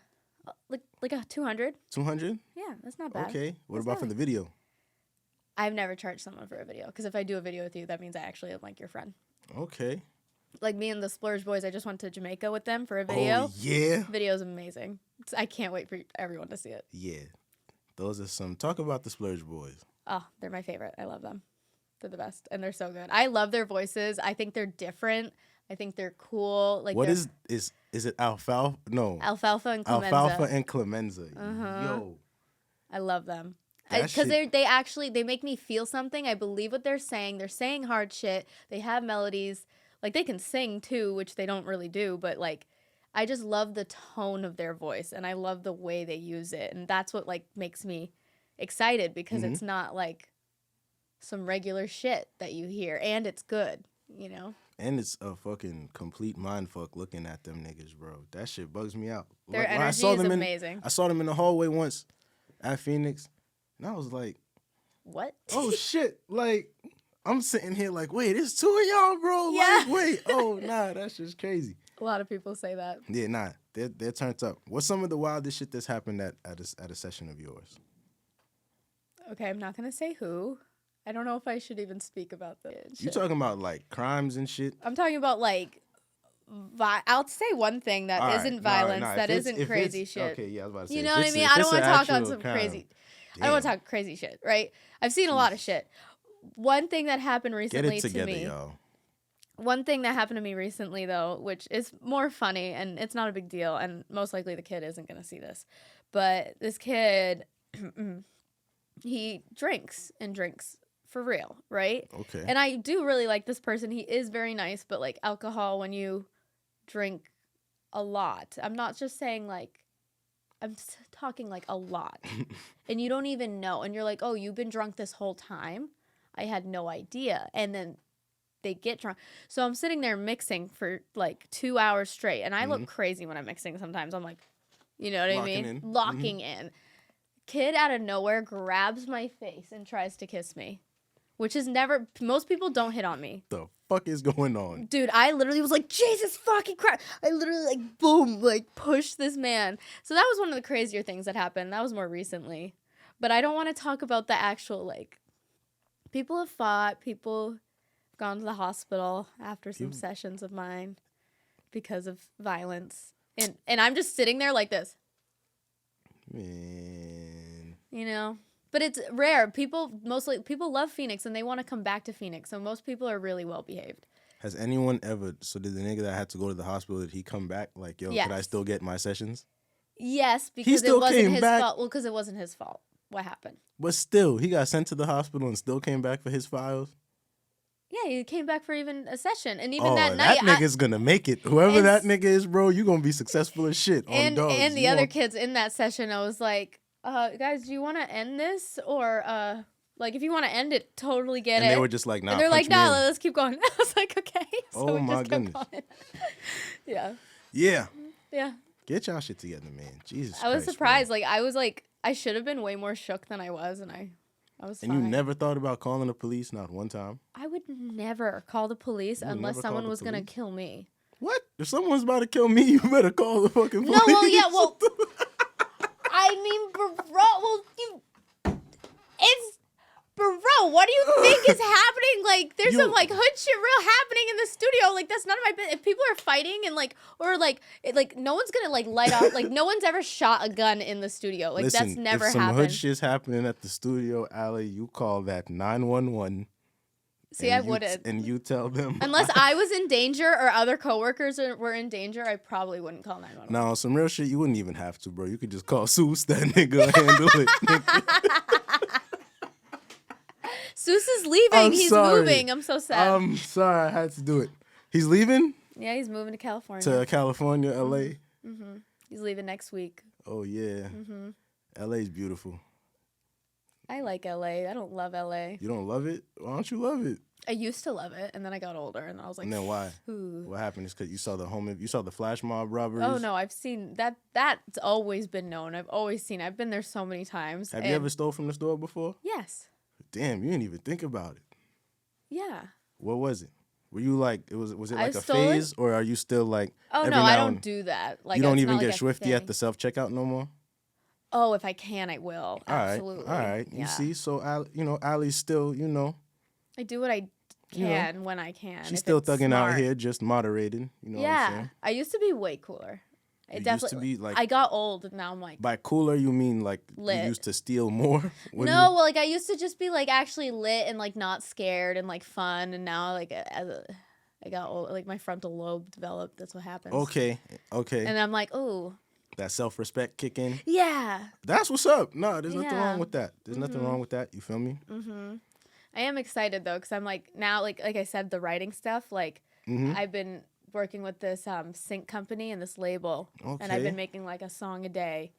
Like a 200. 200? Yeah, that's not bad. Okay. What That's about for nothing. the video? I've never charged someone for a video because if I do a video with you, that means I actually am like your friend. Okay. Like me and the Splurge Boys, I just went to Jamaica with them for a video. Oh, yeah? Video's amazing. I can't wait for everyone to see it. Yeah. Those are some. Talk about the Splurge Boys. Oh, they're my favorite. I love them. They're the best. And they're so good. I love their voices. I think they're different. I think they're cool. Like What is it Alfalfa? No. Alfalfa and Clemenza. Alfalfa and Clemenza. Yo. I love them. That Because shit- they make me feel something. I believe what they're saying. They're saying hard shit. They have melodies. Like they can sing too, which they don't really do. But like, I just love the tone of their voice. And I love the way they use it. And that's what like makes me excited because it's not like some regular shit that you hear. And it's good, you know? And it's a fucking complete mind fuck looking at them niggas, bro. That shit bugs me out. Their Like, when energy is amazing. I saw them in the hallway once at Phoenix, and I was like, What? oh shit. Like, I'm sitting here like, wait, it's two of y'all, bro. Yeah. Like, wait. Oh, nah, that's just crazy. A lot of people say that. Yeah, nah, they're turned up. What's some of the wildest shit that's happened at a session of yours? Okay, I'm not going to say who. I don't know if I should even speak about the shit. You talking about like crimes and shit? I'm talking about like, I'll say one thing that All right, isn't nah, violence, nah, that if it's- isn't if crazy it's- shit. Okay, yeah, I was about to say. You if know what I it's- mean? if I don't it's want to an talk on actual some crime, crazy. I don't want to damn. talk crazy shit, right? I've seen a lot of shit. One thing that happened Get recently it together, to me. y'all. One thing that happened to me recently, though, which is more funny and it's not a big deal, and most likely the kid isn't going to see this, but this kid, he drinks for real, right? Okay. And I do really like this person. He is very nice, but like alcohol, when you drink a lot, I'm not just saying like, I'm talking like a lot, and you don't even know, and you're like, oh, you've been drunk this whole time? I had no idea. And then they get drunk. So I'm sitting there mixing for like 2 hours straight. And I look crazy when I'm mixing sometimes. I'm like, you know what I Locking mean? in. Locking in. Kid out of nowhere grabs my face and tries to kiss me. Which is never, most people don't hit on me. The fuck is going on? Dude, I literally was like, Jesus fucking Christ. I literally like, boom, like pushed this man. So that was one of the crazier things that happened. That was more recently. But I don't want to talk about the actual, like, people have fought, people have gone to the hospital after some sessions of mine because of violence. And I'm just sitting there like this. Man. You know? But it's rare. People love Phoenix and they want to come back to Phoenix. So most people are really well behaved. Has anyone ever? So did the nigga that had to go to the hospital? Did he come back? Like, yo, Yes. could I still get my sessions? Yes, because still it wasn't came his back. fault. Well, because it wasn't his fault. What happened? But still, he got sent to the hospital and still came back for his files. Yeah, he came back for even a session, and even that that night, nigga's gonna make it. Whoever And that s- nigga is, bro, you gonna be successful as shit. and on dogs. and the You other won't- kids in that session, I was like, guys, do you want to end this or like if you want to end it, totally get and it. they were just like, nah. and they're like, punch me nah, in. let's keep going. I was like, okay. So Oh we my just kept goodness. going. Yeah, Yeah, yeah. get y'all shit together, man. Jesus. I was Christ, surprised. bro. Like I was like, I should have been way more shook than I was, and I was And fine. you never thought about calling the police? Not one time. I would never call the police You would unless never call someone the was gonna police? kill me. What? If someone's about to kill me, you better call the fucking police. No, well, yeah, well, I mean, bro, it's, bro, what do you think is happening? Like, there's some, like, hood shit real happening in the studio. Like, that's none of my business. If people are fighting and, like, or, like, no one's gonna, like, light off. Like, no one's ever shot a gun in the studio. Like, Listen, that's never if some happened. hood shit's happening at the studio, Allie, you call that 911. See, I wouldn't. And you tell them. Unless I was in danger or other coworkers were in danger, I probably wouldn't call 911. No, some real shit, you wouldn't even have to, bro. You could just call Seuss, that nigga, handle it. Seuss is leaving. I'm He's sorry. moving. I'm so sad. I'm sorry, I had to do it. He's leaving Yeah, he's moving to California. to California, LA. He's leaving next week. Oh, yeah. LA's beautiful. I like LA. I don't love LA. You don't love it? Why don't you love it? I used to love it, and then I got older, and I was like, And then why? ooh. What happened is because you saw the flash mob robberies. Oh no, I've seen that. That's always been known. I've always seen. I've been there so many times. Have you ever stole from the store before? Yes. Damn, you didn't even think about it. Yeah. What was it? Were you like was it like I've a stolen- phase, or are you still like? Oh every no, I now don't and- do that. Like You don't it's even not get like a swifty at thing. the self checkout no more. Oh, if I can, I will. All Absolutely. right. Yeah. You see, so Allie's still, I do what I You know, can when I can. she's if still it's thugging smart. out here, just moderated. You know what I'm Yeah, saying? I used to be way cooler. You It used to definitely. be, like- I got old, and now I'm like. By cooler, you mean like Lit. you used to steal more? What do No, well, like I used to just be like actually lit and like not scared and like fun, and now like I got old, like my frontal lobe developed. That's what happens. Okay. And I'm like, oh, That self-respect kick in. yeah. That's what's up. No, there's nothing Yeah. wrong with that. There's nothing wrong with that. You feel me? I am excited though, because I'm like now, like I said, the writing stuff. Like I've been working with this sync company and this label, and I've Okay. been making like a song a day.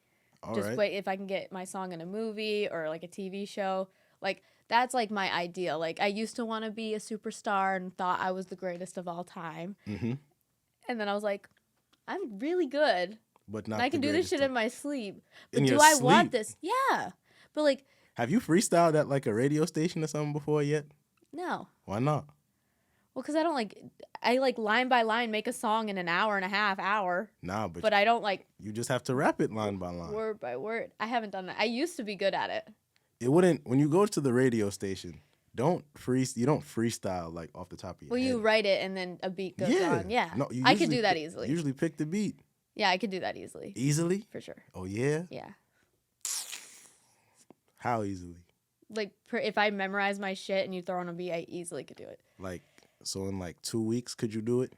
All Just right. wait if I can get my song in a movie or like a TV show. Like that's like my ideal. Like I used to want to be a superstar and thought I was the greatest of all time. Mm-hmm. And then I was like, I'm really good. But not. And I can the do this greatest shit of- in my sleep. But In do your I want sleep? this? Yeah. But like, Have you freestyled at like a radio station or something before yet? no. Why not? Well, because I like line by line make a song in an hour and a half, hour. Nah, but But I don't like you just have to rap it line by line. word by word. I haven't done that. I used to be good at it. It wouldn't. When you go to the radio station, you don't freestyle like off the top of your Well, head. you write it and then a beat goes on. Yeah. No, you I could usually do that pick- easily. Usually pick the beat Yeah, I could do that easily. easily. For sure. Oh yeah. Yeah. How easily? Like if I memorize my shit and you throw on a beat, I easily could do it. Like so in like 2 weeks, could you do it?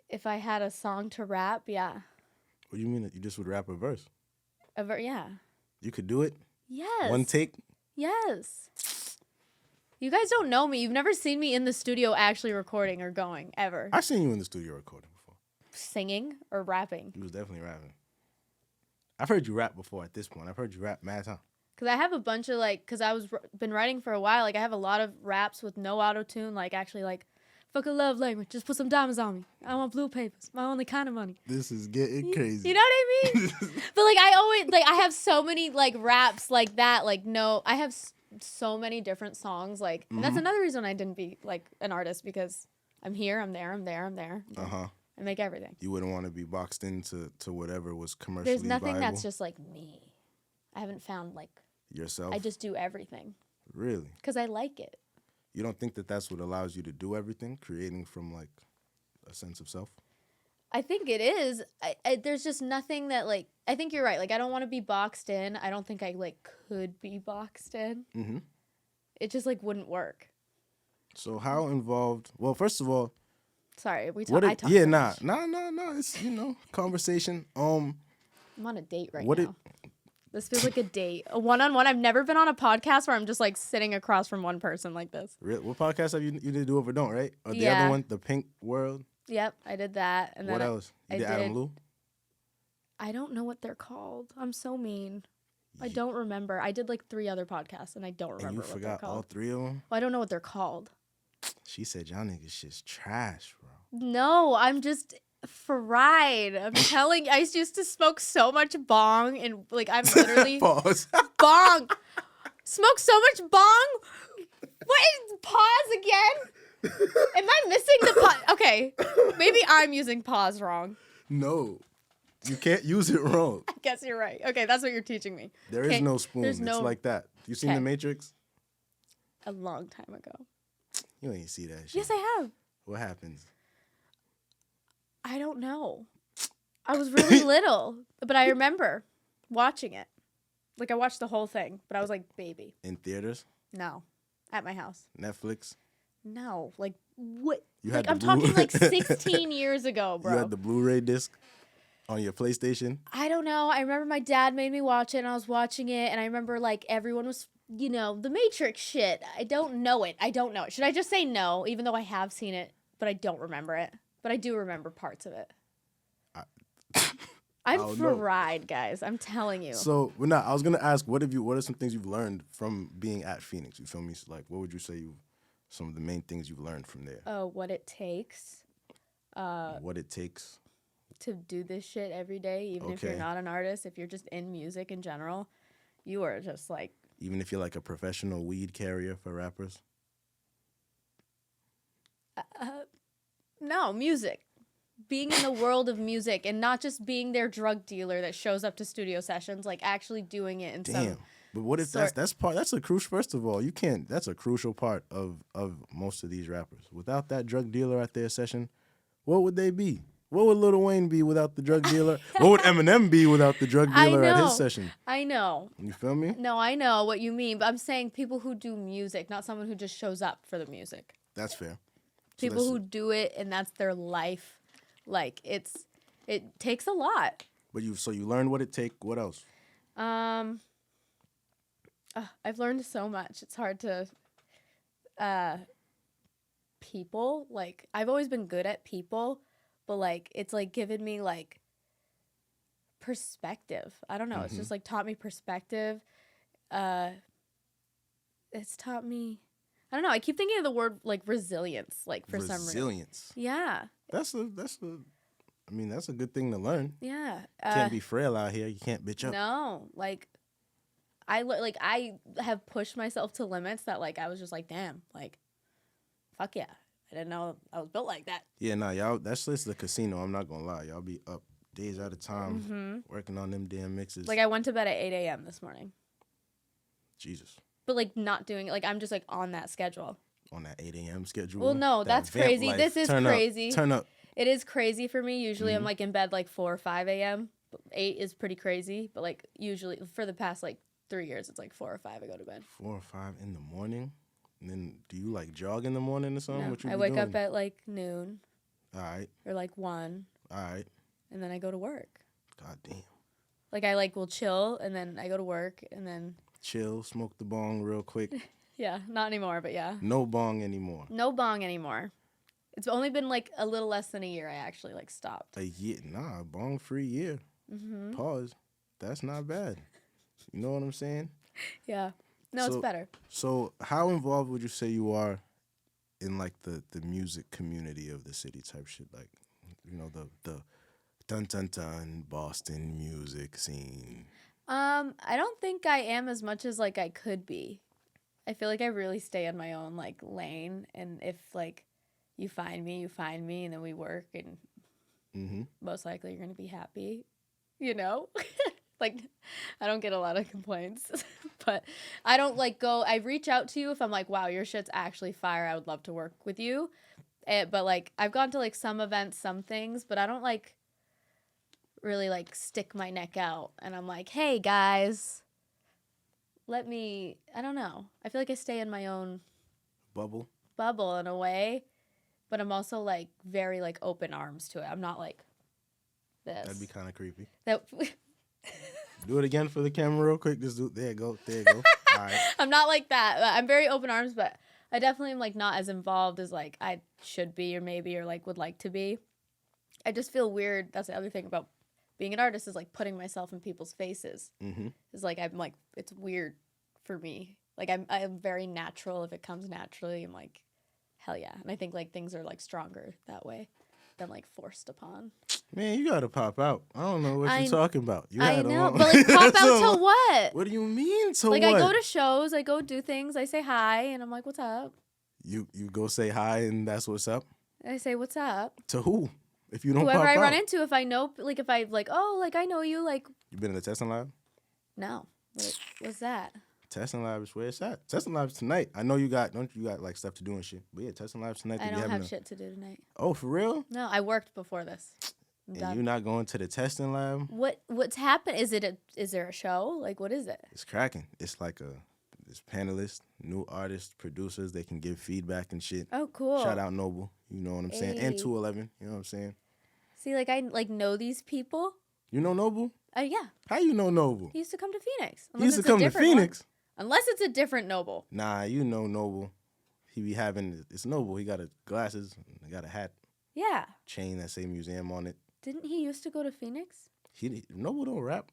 If I had a song to rap, yeah. What do you mean that you just would rap a verse? Yeah. You could do it. Yes. One take. Yes. You guys don't know me. You've never seen me in the studio actually recording or going ever. I seen you in the studio recording before. Singing or rapping. You was definitely rapping. I've heard you rap before. At this point, I've heard you rap mad time. Because I have a bunch of because I was been writing for a while. Like I have a lot of raps with no auto tune. Like actually fuck a love language. Just put some diamonds on me. I want blue papers. My only kind of money. This is getting crazy. You know what I mean? But I always I have so many raps like that. I have so many different songs. And that's another reason I didn't be an artist, because I'm here, I'm there, I'm there, I'm there. I make everything. You wouldn't want to be boxed into whatever was commercially There's nothing viable. that's just me. I haven't found Yourself. I just do everything Really? because I like it. You don't think that that's what allows you to do everything, creating from a sense of self? I think it is. There's just nothing that like. I think you're right. Like I don't want to be boxed in. I don't think I like could be boxed in. Mm-hmm. It just like wouldn't work. So how involved? Well, first of all, Sorry, I talk. yeah, so nah, much. nah. It's conversation. I'm on a date right what now. This feels like a date, a one-on-one. I've never been on a podcast where I'm just like sitting across from one person like this. What podcast have you did do over don't right? Or the Yeah. other one, the Pink World. Yep, I did that, and What then else? You I did Adam did- Lou. I don't know what they're called. I'm so mean. I don't remember. I did like 3 other podcasts, and I don't And remember you what they're forgot all called. 3 of them. Well, I don't know what they're called. She said y'all niggas just trash, bro. No, I'm just fried. I'm telling you, I used to smoke so much bong, and like I'm literally Pause. bong. Smoke so much bong. What is pause again? Am I missing the pause? Okay, maybe I'm using pause wrong. No, you can't use it wrong. I guess you're right. Okay, that's what you're teaching me. There is Okay, no spoon. there's It's no- like that. You seen Okay. The Matrix? A long time ago. You ain't see that shit. Yes, I have. What happens? I don't know. I was really little, but I remember watching it. Like I watched the whole thing, but I was like baby. In theaters? No, at my house. Netflix? No, like what? You Like had I'm the talking Blu- like 16 years ago, bro. You had the Blu-ray disc on your PlayStation? I don't know. I remember my dad made me watch it, and I was watching it, and I remember like everyone was, you know, the Matrix shit. I don't know it. Should I just say no, even though I have seen it, but I don't remember it? But I do remember parts of it. I'm don't know. fried, guys. I'm telling you. So, well, I was gonna ask, what are some things you've learned from being at Phoenix? You feel me? So, like, what would you say some of the main things you've learned from there? What it takes What it takes. to do this shit every day, even if you're Okay. not an artist, if you're just in music in general, you are just like, Even if you're like a professional weed carrier for rappers. no, music. Being in the world of music and not just being their drug dealer that shows up to studio sessions, like actually doing it in Damn. some. But what if sort- that's a crucial, first of all, that's a crucial part of most of these rappers. Without that drug dealer at their session, what would they be? What would Lil Wayne be without the drug dealer? What would Eminem be without the drug I dealer at know. his session? I know. You feel me? No, I know what you mean, but I'm saying people who do music, not someone who just shows up for the music. That's fair. So People that's- who do it and that's their life. Like it takes a lot. But you learned what it take. What else? I've learned so much. It's hard to people, like I've always been good at people, but like it's like given me like perspective. I don't know. It's just like taught me perspective. It's taught me, I don't know. I keep thinking of the word like resilience, like for some reason. Resilience. Yeah. That's a good thing to learn. Yeah. Can't be frail out here. You can't bitch up. No, like I have pushed myself to limits that like I was just like, damn, like, fuck yeah, I didn't know I was built like that. Yeah, nah, y'all. That's just the casino. I'm not gonna lie. Y'all be up days at a time working on them damn mixes. Like I went to bed at 8 a.m. this morning, Jesus. but like not doing it. Like I'm just like on that schedule. On that 8 a.m. schedule. Well, no, that that's vamp crazy. life. This is Turn crazy. Up, turn up. It is crazy for me. Usually I'm like in bed like 4 or 5 a.m. 8 is pretty crazy, but like usually for the past like 3 years, it's like 4 or 5 I go to bed. 4 or 5 in the morning. And then do you like jog in the morning or something? No, What you I be wake doing? up at like noon All right. or like 1, All right. and then I go to work. God damn. Like I like will chill and then I go to work and then Chill, smoke the bong real quick. yeah, not anymore, but yeah. No bong anymore. No bong anymore. It's only been like a little less than a year I actually like stopped. A year, nah, bong free year. Pause. That's not bad. You know what I'm saying? Yeah. No, it's So- better. So, how involved would you say you are in like the music community of the city type shit? Like, you know, the dun dun dun Boston music scene. I don't think I am as much as like I could be. I feel like I really stay in my own like lane, and if like you find me, and then we work, and most likely you're gonna be happy, you know. Like I don't get a lot of complaints, but I don't like go. I reach out to you if I'm like, wow, your shit's actually fire. I would love to work with you, But like I've gone to like some events, some things, but I don't like really like stick my neck out and I'm like, hey guys, I don't know. I feel like I stay in my own Bubble. in a way, but I'm also like very like open arms to it. I'm not like this. That'd be kind of creepy. That Do it again for the camera real quick. Just do. There you go. There you go. All right. I'm not like that. I'm very open arms, but I definitely am like not as involved as like I should be or maybe or like would like to be. I just feel weird. That's the other thing about being an artist is like putting myself in people's faces. Mm-hmm. It's like I'm like it's weird for me. Like I'm very natural. If it comes naturally, I'm like hell yeah. And I think like things are like stronger that way than like forced upon. Man, you gotta pop out. I don't know what you're talking about. I know, but like pop out to what? What do you mean to like what? I go to shows, I go do things, I say hi, and I'm like, what's up? You go say hi and that's what's up? I say, what's up? To who? If you don't Whoever pop I run out. into, if I know, like if I like, oh, like I know you, like. You been in the testing lab? No. What's that? Testing lab is where it's at. Testing lab's tonight. I know you got like stuff to do and shit. But yeah, testing lab's tonight. I don't have shit to do tonight. Oh, for real? No, I worked before this. I'm And done. you're not going to the testing lab? What's happened? Is there a show? Like what is it? It's cracking. It's like it's panelists, new artists, producers. They can give feedback and shit. Oh, cool. Shout out Noble. You know what I'm saying? And Hey. 211. You know what I'm saying? See, like I like know these people. You know Noble? Yeah. How you know Noble? He used to come to Phoenix. He used to Unless it's a come to different one. Phoenix. Unless it's a different Noble. Nah, you know Noble. He be having, it's Noble. He got glasses, he got a hat, Yeah. chain that say museum on it. Didn't he used to go to Phoenix? Noble don't rap.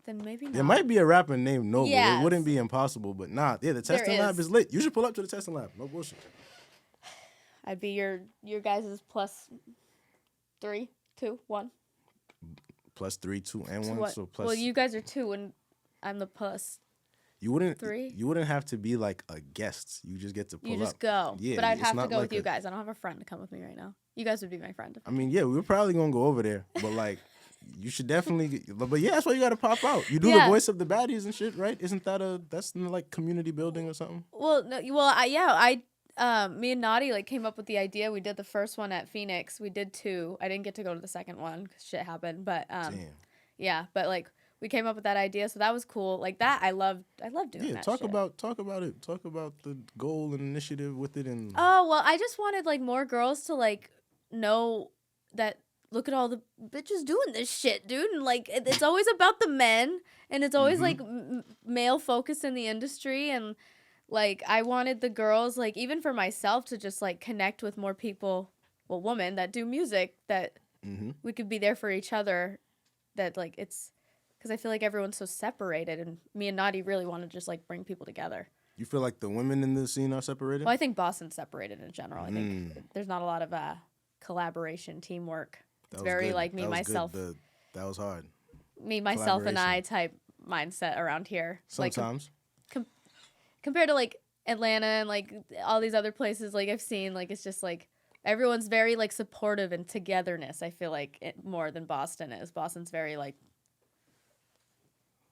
Then maybe not. There might be a rapper named Noble. Yes. It wouldn't be impossible, but nah. Yeah, the testing lab is lit. You should pull up to the testing lab. No bullshit. I'd be your guys' plus 3, 2, 1. Plus 3, 2, and 1. What? So plus. Well, you guys are 2 and I'm the plus. You wouldn't 3? You wouldn't have to be like a guest. You just get to pull up. You just go. Yeah, but I'd it's have to not go like with you guys. I don't have a friend to come with me right now. You guys would be my friend. I mean, yeah, we were probably gonna go over there, but like, you should definitely. But yeah, that's why you gotta pop out. You do the voice of the baddies and shit, right? Isn't that that's in like community building or something? Well, no, me and Naughty like came up with the idea. We did the first one at Phoenix. We did 2. I didn't get to go to the second one because shit happened. But Damn. yeah, but like we came up with that idea, so that was cool. Like that, I love doing Yeah, that. talk shit. about it. Talk about the goal and initiative with it and. Oh well, I just wanted like more girls to like know that. Look at all the bitches doing this shit, dude. And like it's always about the men, and it's always like male focused in the industry, and like I wanted the girls, like even for myself, to just like connect with more people, well, women that do music, that we could be there for each other. That like it's because I feel like everyone's so separated, and me and Naughty really want to just like bring people together. You feel like the women in the scene are separated? Well, I think Boston's separated in general. I think there's not a lot of collaboration, teamwork. It's very good. like me, That was myself. good. That was hard. Me, myself, and I type mindset around here. Sometimes. Like, compared to like Atlanta and like all these other places like I've seen, like it's just like everyone's very like supportive and togetherness. I feel like more than Boston is. Boston's very like.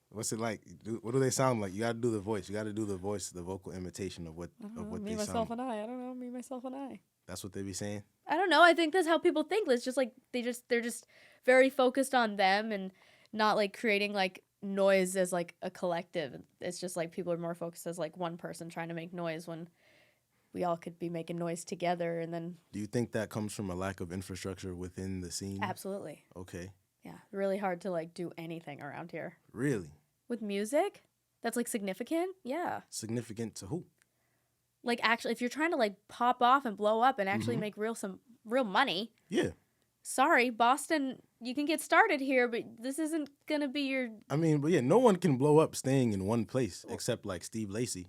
What's it like? What do they sound like? You got to do the voice. You got to do the voice, the vocal imitation of what Me, they myself, sound. and I. I don't know. Me, myself, and I. That's what they be saying. I don't know. I think that's how people think. It's just like they're just very focused on them and not like creating like noise as like a collective. It's just like people are more focused as like one person trying to make noise when we all could be making noise together. And then Do you think that comes from a lack of infrastructure within the scene? absolutely, Okay. yeah, really hard to like do anything around here Really? with music. That's like significant. Yeah, Significant to who? like actually, if you're trying to like pop off and blow up and actually make some real money. Yeah. Sorry, Boston, you can get started here, but this isn't gonna be your. I mean, but yeah, no one can blow up staying in one place except like Steve Lacy.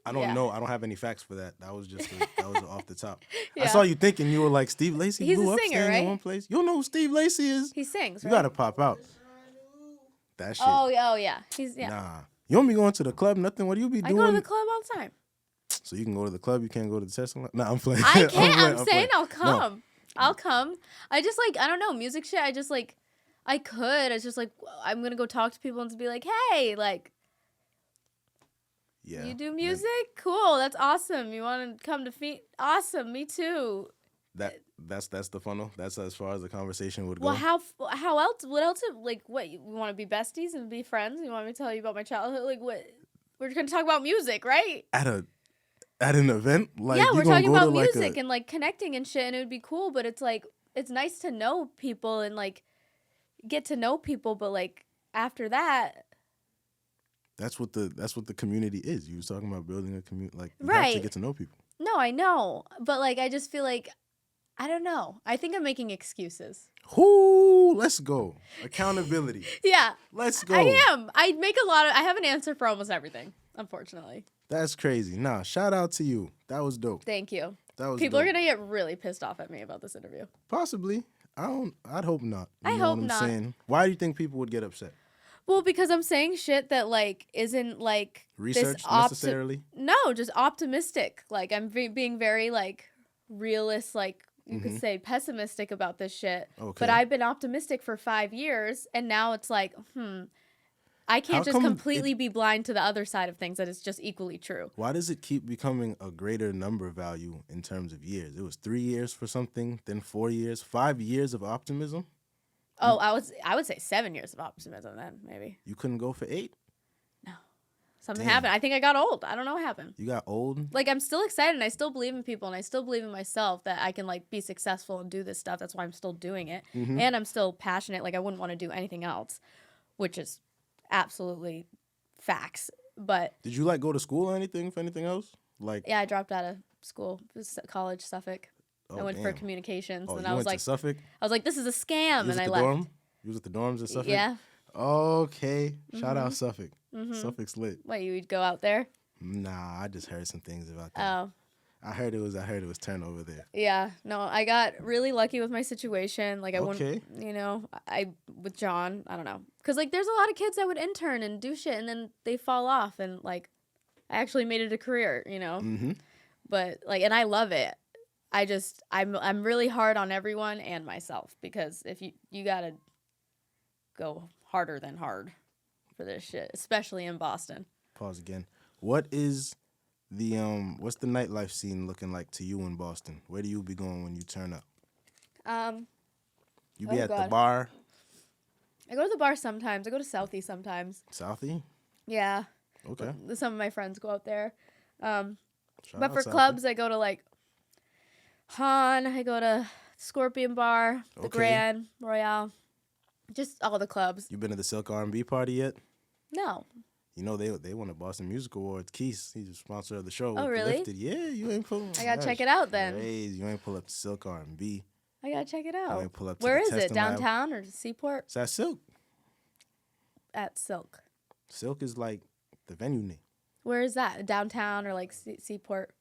I don't know. I don't have any facts for that. That was just that was off the top. Yeah. I saw you thinking you were like Steve Lacy He's blew a up singer, staying right? in one place. You don't know who Steve Lacy is? He sings, You right? gotta pop out. That shit. Oh yeah. He's Nah. You don't be going to the club, nothing. What do you be I doing? go to the club all the time. So you can go to the club, you can't go to the testing lab? Nah, I'm playing. I can't. I'm playing. saying I'll No. come. I'll come. I just like I don't know music shit. I just like I could. It's just like I'm gonna go talk to people and be like, hey, like Yeah. You do music? Cool. That's awesome. You want to come to feet? Awesome. Me too. That's the funnel. That's as far as the conversation would go. Well, how else? What else? Like, what? You want to be besties and be friends? You want me to tell you about my childhood? Like, what? We're gonna talk about music, right? At an event, like yeah, you we're gonna talking go about to, like, music and like connecting and shit, and it would be cool. But it's like it's nice to know people and like get to know people, but like after that, That's what the community is. You was talking about building a community, like you have right? to get to know people. No, I know, but like I just feel like I don't know. I think I'm making excuses. Whoo, let's go. Accountability. Yeah, Let's go. I am. I make a lot of. I have an answer for almost everything. Unfortunately. That's crazy. Nah, shout out to you. That was dope. Thank you. That was People dope. are gonna get really pissed off at me about this interview. Possibly. I'd hope not. You I know hope what I'm not. saying? Why do you think people would get upset? Well, because I'm saying shit that like isn't like Research this necessarily? No, just optimistic. Like I'm being very like realist. Like you could say pessimistic about this shit. Okay. But I've been optimistic for 5 years, and now it's like, I can't How just come completely be blind to the other side of things that is just equally true. Why does it keep becoming a greater number value in terms of years? It was 3 years for something, then 4 years, 5 years of optimism. Oh, I would say 7 years of optimism then maybe. You couldn't go for 8. Something Damn. happened. I think I got old. I don't know what happened. You got old. Like I'm still excited and I still believe in people and I still believe in myself that I can like be successful and do this stuff. That's why I'm still doing it. And I'm still passionate. Like I wouldn't want to do anything else, which is absolutely facts. But Did you like go to school or anything for anything else? Like yeah, I dropped out of school, college, Suffolk. I went for damn. communications Oh, and you I was went like, to Suffolk? I was like, this is a scam, You was and at I the left. dorm? You was at the dorms at Suffolk? Yeah. Okay. Shout out Suffolk. Suffolk's lit. What, you would go out there? Nah, I just heard some things about that. Oh. I heard it was turnover there. Yeah, no, I got really lucky with my situation. Like I Okay. wouldn't, I with John, I don't know, because like there's a lot of kids that would intern and do shit, and then they fall off, and like I actually made it a career, But like, and I love it. I'm really hard on everyone and myself because if you gotta go harder than hard for this shit, especially in Boston. Pause again. What is the what's the nightlife scene looking like to you in Boston? Where do you be going when you turn up? You be at the God. bar? I go to the bar sometimes. I go to Southie sometimes. Southie? Yeah. Okay. Some of my friends go out there. Shout But out for Southie. clubs, I go to like Han. I go to Scorpion Bar, the Okay. Grand Royale, just all the clubs. You been to the Silk R&B party yet? No. You know they won the Boston Music Awards. Keith, he's a sponsor of the show. Oh, with really? Lifted. Yeah, you ain't pull. I gotta check it out then. Crazy. You ain't pull up to Silk R&B. I gotta check it You out. ain't pull up to Where the is it? Testing Lab. Downtown or Seaport? It's at Silk. At Silk. Silk is like the venue name. Where is that? Downtown or like Seaport?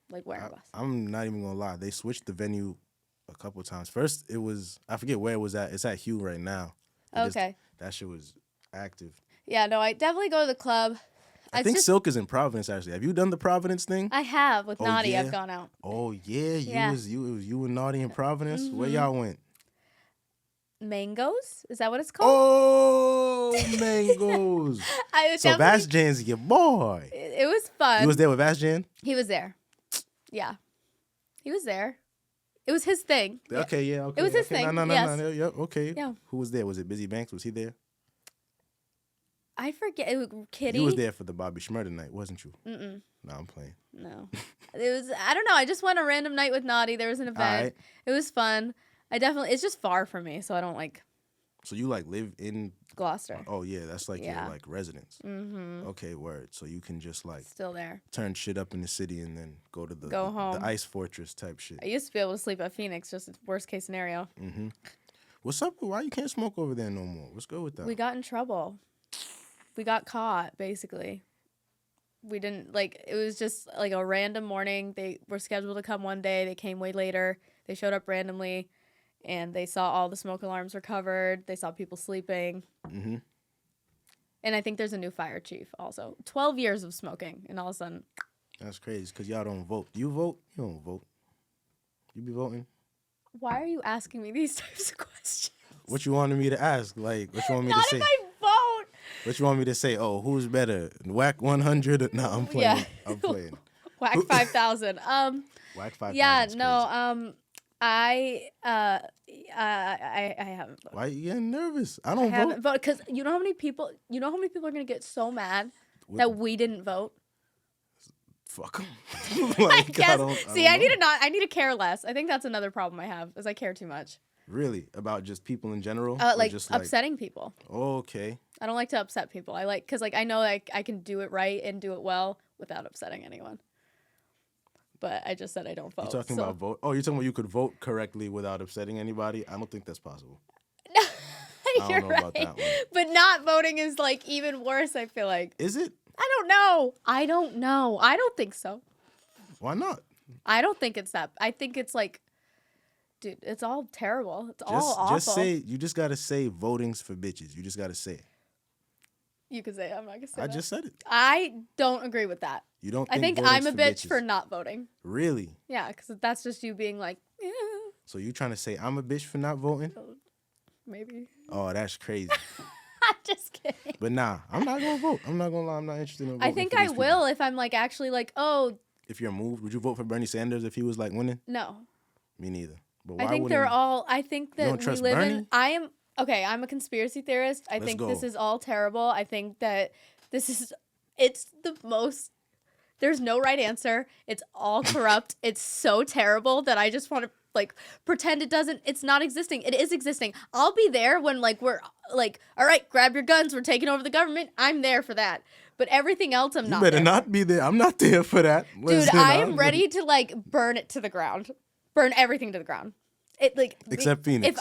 Like where it was? I'm not even gonna lie. They switched the venue a couple times. First, it was I forget where it was at. It's at Hugh right now. Okay. That shit was active. Yeah, no, I definitely go to the club. I think Silk is in Providence actually. Have you done the Providence thing? I have with Oh, Naughty. yeah? I've gone out. Oh yeah, Yeah. it was you and Naughty in Providence. Where y'all went? Mangoes? Is that what it's called? Oh, mangoes. I So Vass Jan's your boy. It was fun. You was there with Vass Jan? He was there. Yeah. He was there. It was his thing. Okay, yeah, okay. It was his okay. thing, No, yes. yep, okay. Yeah. Who was there? Was it Busy Banks? Was he there? I forget. It was Kitty. You was there for the Bobby Shmurda night, wasn't you? Mm-mm. No, I'm playing. No. It was, I don't know. I just went a random night with Naughty. There was an event. Alright. It was fun. It's just far from me, so I don't like So you like live in? Gloucester. Oh yeah, that's like Yeah. your like residence. Mm-hmm. Okay, word. So you can just like Still there. turn shit up in the city and then go to Go the home. ice fortress type shit. I used to be able to sleep at Phoenix, just worst case scenario. Mm-hmm. What's up? Why you can't smoke over there no more? What's good with that? We got in trouble. We got caught, basically. We didn't, it was just, a random morning. They were scheduled to come one day. They came way later. They showed up randomly, and they saw all the smoke alarms were covered. They saw people sleeping. Mm-hmm. And I think there's a new fire chief also. 12 years of smoking, and all of a sudden... That's crazy, because y'all don't vote. Do you vote? You don't vote. You be voting? Why are you asking me these types of questions? What you wanted me to ask? Like, what you want me Not to say? if I vote. What you want me to say? Oh, who's better? Whack 100? No, I'm playing. Yeah. I'm playing. Whack 5,000. Whack 5,000. Yeah, is no. crazy. I haven't voted. Why are you getting nervous? I I don't haven't vote. voted because you know how many people. You know how many people are gonna get so mad that we didn't vote. Fuck 'em. I guess. See, I don't need know. I need to care less. I think that's another problem I have is I care too much. Really? About just people in general? Or Like just upsetting people. Okay. I don't like to upset people. I like because like I know like I can do it right and do it well without upsetting anyone. But I just said I don't vote. You're talking about vote? Oh, you're talking about you could vote correctly without upsetting anybody? I don't think that's possible. You're know right. about that one. But not voting is like even worse. I feel like. Is it? I don't know. I don't think so. Why not? I don't think it's that. I think it's like, dude, it's all terrible. It's all awful. Just say, you just got to say voting's for bitches. You just got to say it. You can say it. I'm not going to say I that. just said it. I don't agree with that. You don't I think voting's I'm a for bitch bitches. for not voting. Really? Yeah, because that's just you being like, yeah, So you trying to say I'm a bitch for not voting? maybe. Oh, that's crazy. I'm just kidding. But nah, I'm not going to vote. I'm not going to lie. I'm not interested in voting. I think for I these people. will if I'm like actually like, oh, If you're moved, would you vote for Bernie Sanders if he was like winning? no. Me neither. But why I think wouldn't they're you? all. I think that don't we trust live in. Bernie? I am okay. I'm a conspiracy theorist. I Let's think go. this is all terrible. I think that this is. It's the most. There's no right answer. It's all corrupt. It's so terrible that I just want to like pretend it doesn't. It's not existing. It is existing. I'll be there when like we're like, all right, grab your guns. We're taking over the government. I'm there for that. But everything else, I'm You not. better there. not be there. I'm not there for that. Dude, Listen, I am ready to like burn it to the ground. Burn everything to the ground. It like Except Phoenix.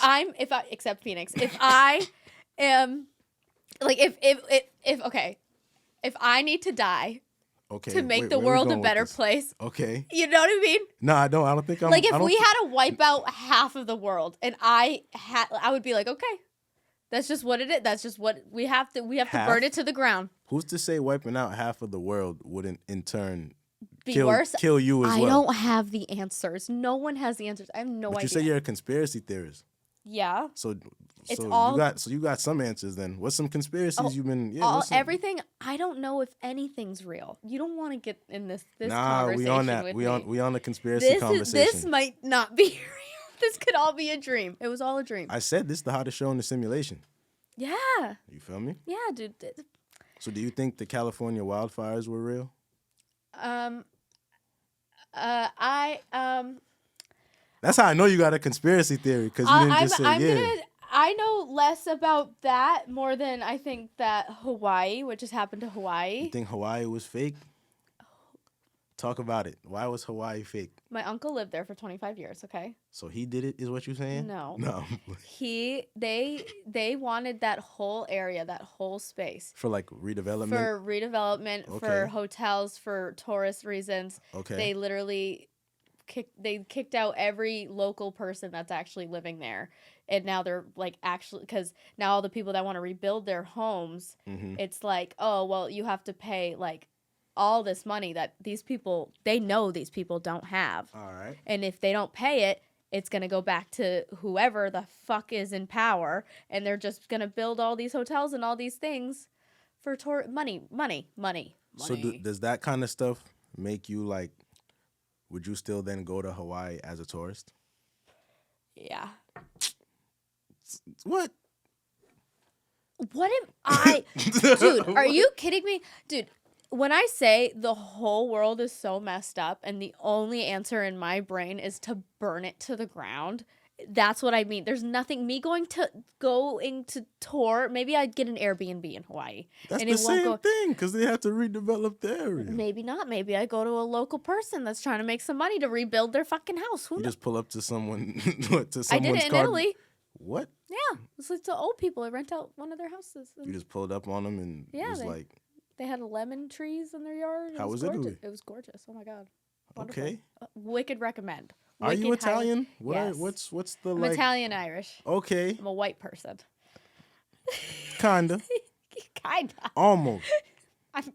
Except Phoenix. If I am like if I need to die Okay. to make wait, the where we world a going with better this? place, Okay. you know what I mean? No, I don't. I don't think I'm. Like I if don't we thi- had to wipe out half of the world and I would be like, okay, that's just what it is. That's just what we have to Half? burn it to the ground. Who's to say wiping out half of the world wouldn't in turn Be worse. kill you as I well? don't have the answers. No one has the answers. I have no But idea. you say you're a conspiracy theorist. Yeah. So It's so all- you got some answers then. What's some conspiracies you've been Everything. I don't know if anything's real. You don't want to get in this Nah, conversation we on that. with We me. on the conspiracy conversation. This might not be real. This could all be a dream. It was all a dream. I said this is the hottest show in the simulation. Yeah. You feel me? Yeah, dude. So do you think the California wildfires were real? That's how I know you got a conspiracy theory because you didn't just say yeah. I know less about that more than I think that Hawaii, which has happened to Hawaii. You think Hawaii was fake? Talk about it. Why was Hawaii fake? My uncle lived there for 25 years, okay? So he did it, is what you're saying? No. No. They wanted that whole area, that whole space. For like redevelopment? For redevelopment, for Okay. hotels, for tourist reasons. Okay. They literally kicked out every local person that's actually living there. And now they're like actually, because now all the people that want to rebuild their homes, it's like, oh, well, you have to pay like all this money that these people, they know these people don't have. All right. And if they don't pay it, it's going to go back to whoever the fuck is in power. And they're just going to build all these hotels and all these things for money. So does that kind of stuff make you like, would you still then go to Hawaii as a tourist? Yeah. What? What am I? Dude, are you kidding me? Dude, when I say the whole world is so messed up and the only answer in my brain is to burn it to the ground, that's what I mean. There's nothing, me going to tour, maybe I'd get an Airbnb in Hawaii. That's and the it won't same go, thing because they have to redevelop the area. Maybe not. Maybe I go to a local person that's trying to make some money to rebuild their fucking house. Who You knows? just pull up to someone, I did it in Italy. What? Yeah. It's like the old people. I rent out one of their houses. You just pulled up on them and Yeah, was they- like, They had lemon trees in their yard. How was gorgeous. Italy? It was gorgeous. Oh my god. Wonderful. okay. Wicked recommend. Are you Wicked highly- Italian? Yes. What's the I'm like? Italian Irish. Okay, I'm a white person. kinda, Kinda. almost. I'm-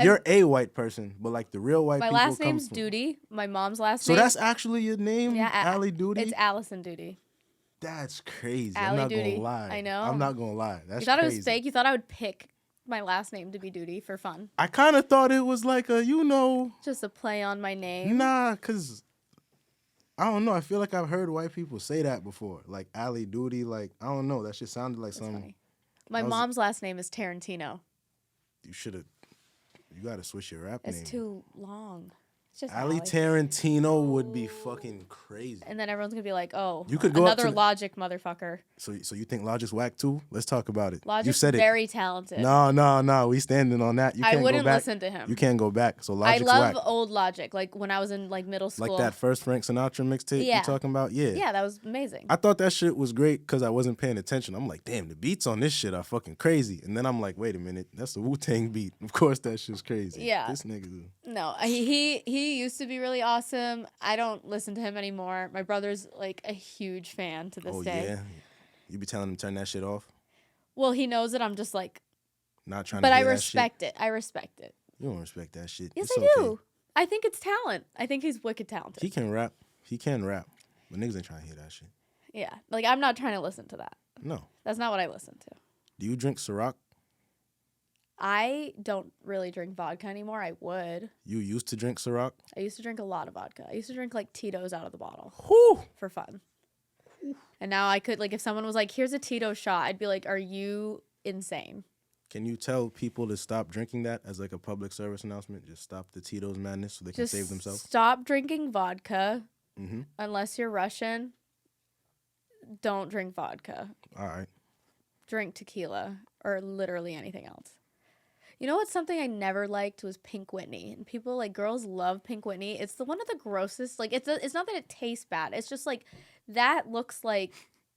You're a white person, but like the real white My people last come name's from- Doody. My mom's last So name. that's actually your name, yeah, Ally Doody. It's Allison Doody. That's crazy. Ally I'm not Doody. gonna lie. I know. I'm not gonna lie. That's You thought crazy. it was fake? You thought I would pick my last name to be Doody for fun. I kind of thought it was like a, you know, Just a play on my name. nah, cause I don't know. I feel like I've heard white people say that before, like Ally Doody. Like I don't know. That shit sounded like That's something. funny. My I was- mom's last name is Tarantino. You should have. You gotta switch your rap It's name. too long. It's just Ally Ally. Tarantino would be fucking crazy. And then everyone's gonna be like, "Oh, You could go up another to- Logic motherfucker." So you think Logic's whack too? Let's talk about it. Logic's you said it. very talented. No. We standing on that. You I can't wouldn't go back. listen to him. You can't go back. So I Logic's love whack. old Logic, like when I was in like middle school. Like that first Frank Sinatra mixtape Yeah. you talking about? Yeah. Yeah, that was amazing. I thought that shit was great because I wasn't paying attention. I'm like, damn, the beats on this shit are fucking crazy. And then I'm like, wait a minute, that's the Wu-Tang beat. Of course that shit's crazy. Yeah. This nigga. No, he used to be really awesome. I don't listen to him anymore. My brother's like a huge fan to this Oh day. yeah. You be telling him to turn that shit off? Well, he knows that I'm just like, Not trying but to I hear that respect it. I respect it. shit. You don't respect that shit. Yes, It's I okay. do. I think it's talent. I think he's wicked talented. He can rap. He can rap. But niggas ain't trying to hear that shit. Yeah, like I'm not trying to listen to that. No. That's not what I listen to. Do you drink Ciroc? I don't really drink vodka anymore. I would. You used to drink Ciroc? I used to drink a lot of vodka. I used to drink like Tito's out of the bottle Whew. for fun. And now I could, like, if someone was like, "Here's a Tito shot," I'd be like, "Are you insane?" Can you tell people to stop drinking that as like a public service announcement? Just stop the Tito's madness so they can Just save themselves? stop drinking vodka Mm-hmm. unless you're Russian. Don't drink vodka. All right. Drink tequila or literally anything else. You know what's something I never liked was Pink Whitney. And people, like, girls love Pink Whitney. It's the one of the grossest. Like, it's not that it tastes bad. It's just like that looks like,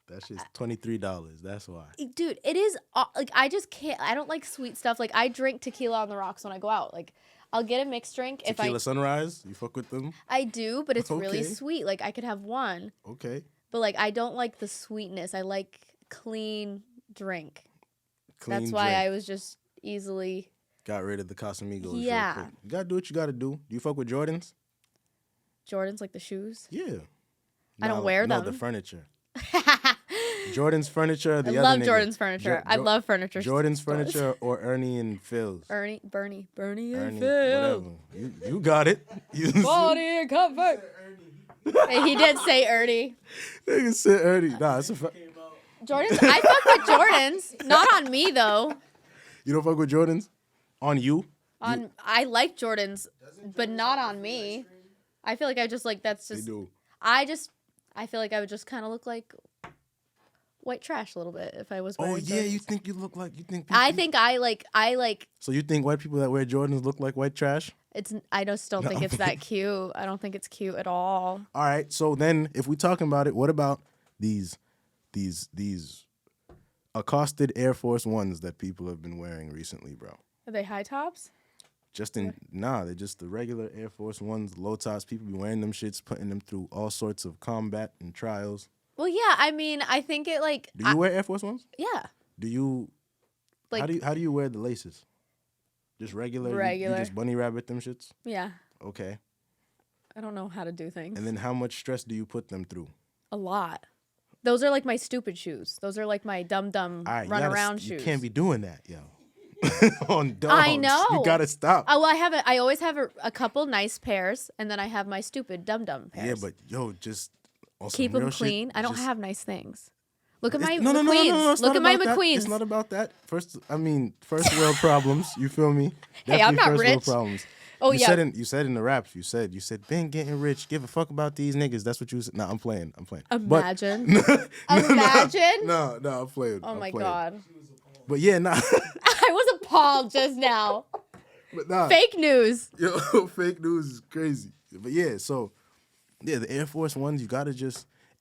That shit's $23. That's why. dude, it is like I just can't. I don't like sweet stuff. Like, I drink tequila on the rocks when I go out. Like, I'll get a mixed drink Tequila Sunrise? You fuck with them? I do, but it's really Okay. sweet. Like, I could have one, Okay. but like I don't like the sweetness. I like clean drink. Clean That's why drink. I was just easily. Got rid of the Casamigos. real Yeah. quick. You gotta do what you gotta do. Do you fuck with Jordans? Jordans, like the shoes. Yeah. I don't wear No, them. the furniture. Jordan's furniture. I The other love nigga. Jordan's furniture. I love furniture. Jordan's stores. furniture or Ernie and Phil's. Bernie Ernie, and Phil. whatever. You got it. You Body and comfort. Hey, he did say Ernie. nigga said Ernie. Nah, it's a Jordans. I fuck with Jordans. Not on me though. You don't fuck with Jordans? On you? I like Jordans, but not on me. I feel like I just like that's They just. do. I feel like I would just kind of look like white trash a little bit if I was wearing Oh yeah, Jordans. you think you look like you think. I think I like. So you think white people that wear Jordans look like white trash? I just don't think it's that cute. I don't think it's cute at all. All right. So then, if we're talking about it, what about these accosted Air Force Ones that people have been wearing recently, bro? Are they high tops? They're just the regular Air Force Ones, low tops. People be wearing them shits, putting them through all sorts of combat and trials. Well, yeah. I mean, I think it like. Do you wear Air Force Ones? Yeah. Do you? Like. How do you wear the laces? Just regular. You Regular. just bunny rabbit them shits. Yeah. Okay. I don't know how to do things. And then how much stress do you put them through? A lot. Those are like my stupid shoes. Those are like my dumb All right, run around you shoes. can't be doing that, yo. On dogs. I know. You gotta stop. Oh, well, I always have a couple nice pairs, and then I have my stupid dum pairs. Yeah, but yo, just on some keep real them shit, clean. I don't just- have nice things. Look at my No, McQueens. it's Look not at my about that. McQueens. It's not about that. First world problems. You feel me? Hey, I'm Definitely not first world rich. problems. Oh, you yeah. said in the raps. You said been getting rich. Give a fuck about these niggas. That's what you said. Nah, I'm playing. Imagine. But, Imagine. No, I'm playing. Oh I'm my playing. god. But yeah, nah. I was appalled just now. But nah. Fake news. Yo, fake news is crazy. But yeah, so yeah, the Air Force Ones, you gotta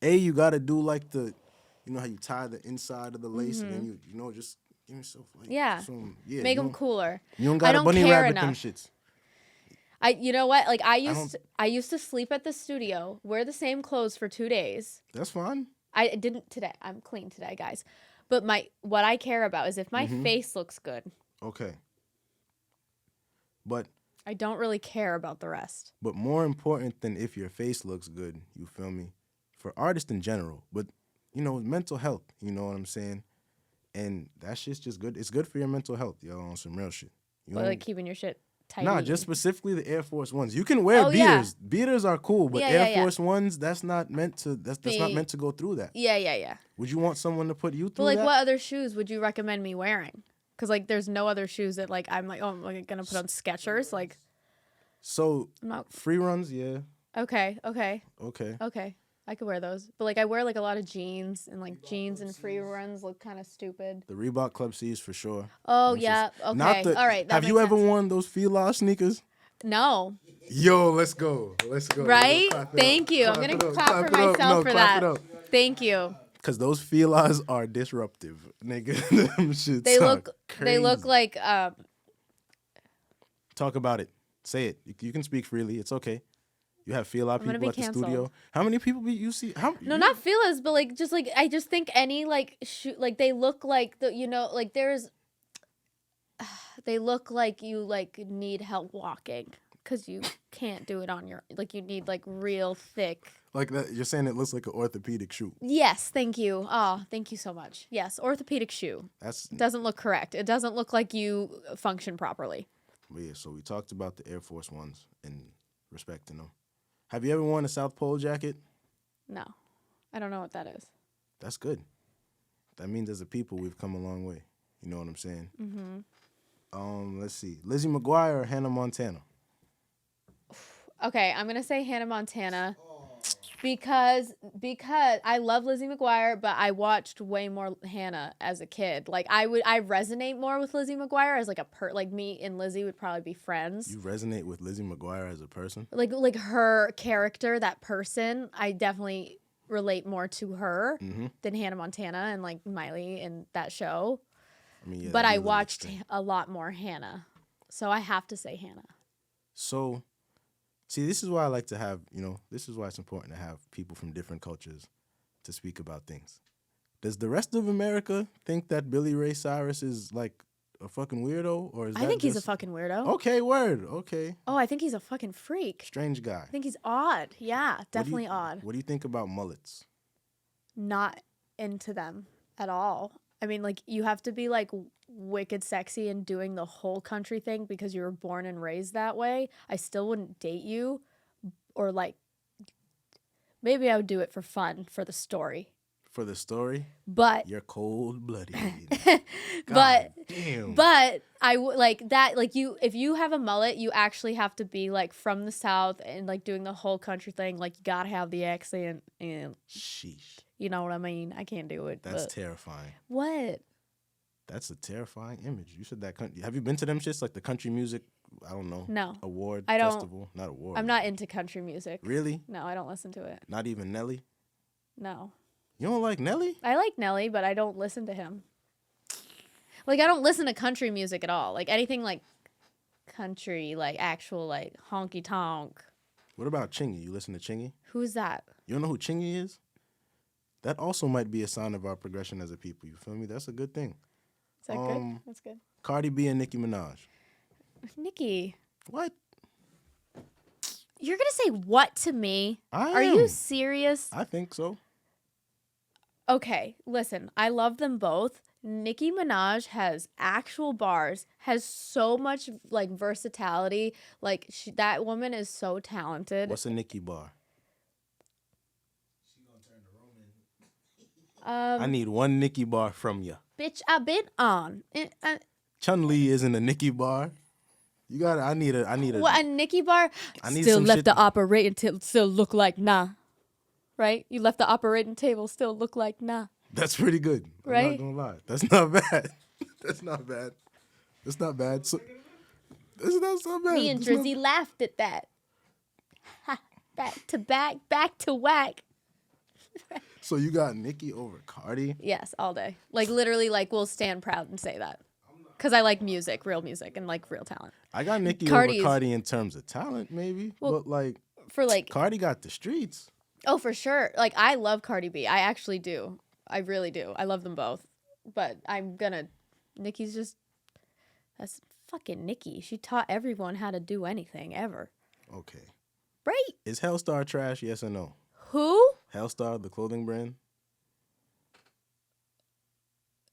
you gotta do like the, you know how you tie the inside of the lace and then you just give yourself like Mm-hmm. Yeah. some, Make them cooler. You don't I gotta don't bunny care rabbit them enough. shits. You know what? Like I don't- used to sleep at the studio, wear the same clothes for 2 days. That's fine. I didn't today. I'm clean today, guys. But what I care about is if my Mm-hmm. face looks good. Okay. But I don't really care about the rest. more important than if your face looks good, you feel me? For artists in general, but you know, mental health, you know what I'm saying? And that shit's just good. It's good for your mental health, yo, on some real shit. You But know? like keeping your shit tight. Nah, just specifically the Air Force Ones. You can wear Oh, yeah. beaters. Beaters are cool, but Yeah, Air yeah, yeah. Force Ones, that's not meant to go through that. Yeah. Would you want someone to put you But through like, that? what other shoes would you recommend me wearing? Because like, there's no other shoes that like I'm like, oh, I'm like gonna put on Skechers. Like, So I'm not. free runs, yeah. Okay. Okay. I could wear those, but like I wear like a lot of jeans, and like jeans and free runs look kind of stupid. The Reebok Club C's for sure. Oh That's yeah, just- okay, all right. That Have you makes ever sense. worn those Fila sneakers? No, Yo, let's go. right? Clap it Thank up. you. I'm Clap gonna it up. clap Clap for it up. myself No, for clap that. it up. Thank you. Cause those Filas are disruptive, nigga. Them shits They are look. They look crazy. like. Talk about it. Say it. You can speak freely. It's okay. You have Fila gonna people be at the studio. canceled. How many people you see? No, not Fila's, but like just like I just think any like shoe like they look like the like there's. They look like you like need help walking because you can't do it on your like you need like real thick. Like that. You're saying it looks like an orthopedic shoe. Yes, thank you. Oh, thank you so much. Yes, orthopedic shoe. That's Doesn't look correct. It doesn't look like you function properly. yeah. So we talked about the Air Force Ones and respecting them. Have you ever worn a South Pole jacket? No, I don't know what that is. That's good. That means as a people we've come a long way. You know what I'm saying? Mm-hmm. Let's see. Lizzie McGuire or Hannah Montana? Okay, I'm gonna say Hannah Montana because I love Lizzie McGuire, but I watched way more Hannah as a kid. Like I resonate more with Lizzie McGuire as like like me and Lizzie would probably be friends. You resonate with Lizzie McGuire as a person? Like her character, that person, I definitely relate more to her than Hannah Montana and like Miley in that show. I mean, yeah, But that'd be I a little watched extreme. a lot more Hannah, so I have to say Hannah. So, see, this is why I like to have, this is why it's important to have people from different cultures to speak about things. Does the rest of America think that Billy Ray Cyrus is like a fucking weirdo, or is I that think he's a just- fucking weirdo. Okay, word. Okay, Oh, I think he's a fucking freak. strange guy. I think he's odd. Yeah, What do definitely you- odd. What do you think about mullets? Not into them at all. I mean, like, you have to be, like, wicked sexy and doing the whole country thing because you were born and raised that way. I still wouldn't date you. Or, like, maybe I would do it for fun, for the story. For the story, But, you're cold-blooded. but, Damn. but I would, like, that, like, if you have a mullet, you actually have to be, like, from the South and, like, doing the whole country thing. Like, you gotta have the accent and, Sheesh. you know what I mean? I can't do it. That's but- terrifying. What? That's a terrifying image. You said that. Have you been to them shits like the country music? I don't know. No. Award I don't- festival, not award. I'm not into country music. Really. No, I don't listen to it. Not even Nelly. No. You don't like Nelly? I like Nelly, but I don't listen to him. Like, I don't listen to country music at all. Like, anything like country, like actual, like honky tonk. What about Chingy? You listen to Chingy? Who's that? You don't know who Chingy is? That also might be a sign of our progression as a people. You feel me? That's a good thing. Is that good? That's good. Cardi B and Nicki Minaj. Nikki, What? you're going to say what to me? I Are you am. serious? I think so. Okay, listen, I love them both. Nicki Minaj has actual bars, has so much like versatility. Like that woman is so talented. What's a Nicki bar? She gonna turn the Roman. I need one Nicki bar from you. Bitch, I've been on. Chun Li isn't a Nicki bar. You got. I need a. What, a Nicki bar? I need Still some left shit- the operating table, still look like nah. Right? You left the operating table, still look like nah. That's pretty good. I'm Right? not gonna lie. That's not bad. That's not bad. That's not bad. So, that's not so bad. Me and That's not- Drizzy laughed at that. Ha, back to whack. So you got Nicki over Cardi? Yes, all day. Like literally, like we'll stand proud and say that. Because I like music, real music, and like real talent. I got Nicki Cardi is- over Cardi in terms of talent, maybe. Well- but like For like, Cardi got the streets. oh, for sure. Like I love Cardi B. I actually do. I really do. I love them both. But Nicki's just, that's fucking Nicki. She taught everyone how to do anything ever. Okay. Right? Is Hellstar trash? Yes or no? Who? Hellstar, the clothing brand.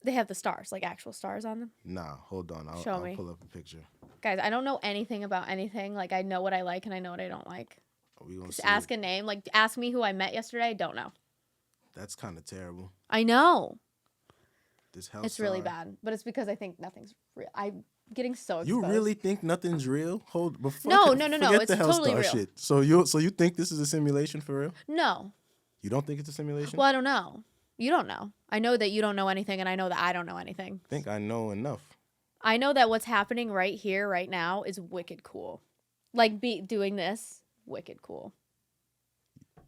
They have the stars, like actual stars on them. Nah, hold on. Show I'll me. pull up a picture. Guys, I don't know anything about anything. Like, I know what I like and I know what I don't like. We gonna Just see ask it. a name. Like, ask me who I met yesterday. I don't know. That's kind of terrible. I know. This health It's really sign. bad. But it's because I think nothing's real. I'm getting so exposed. You really think nothing's real? Hold before. No. Forget It's the health totally star real. shit. So you think this is a simulation for real? No. You don't think it's a simulation? Well, I don't know. You don't know. I know that you don't know anything, and I know that I don't know anything. I think I know enough. I know that what's happening right here, right now, is wicked cool. Like, doing this, wicked cool.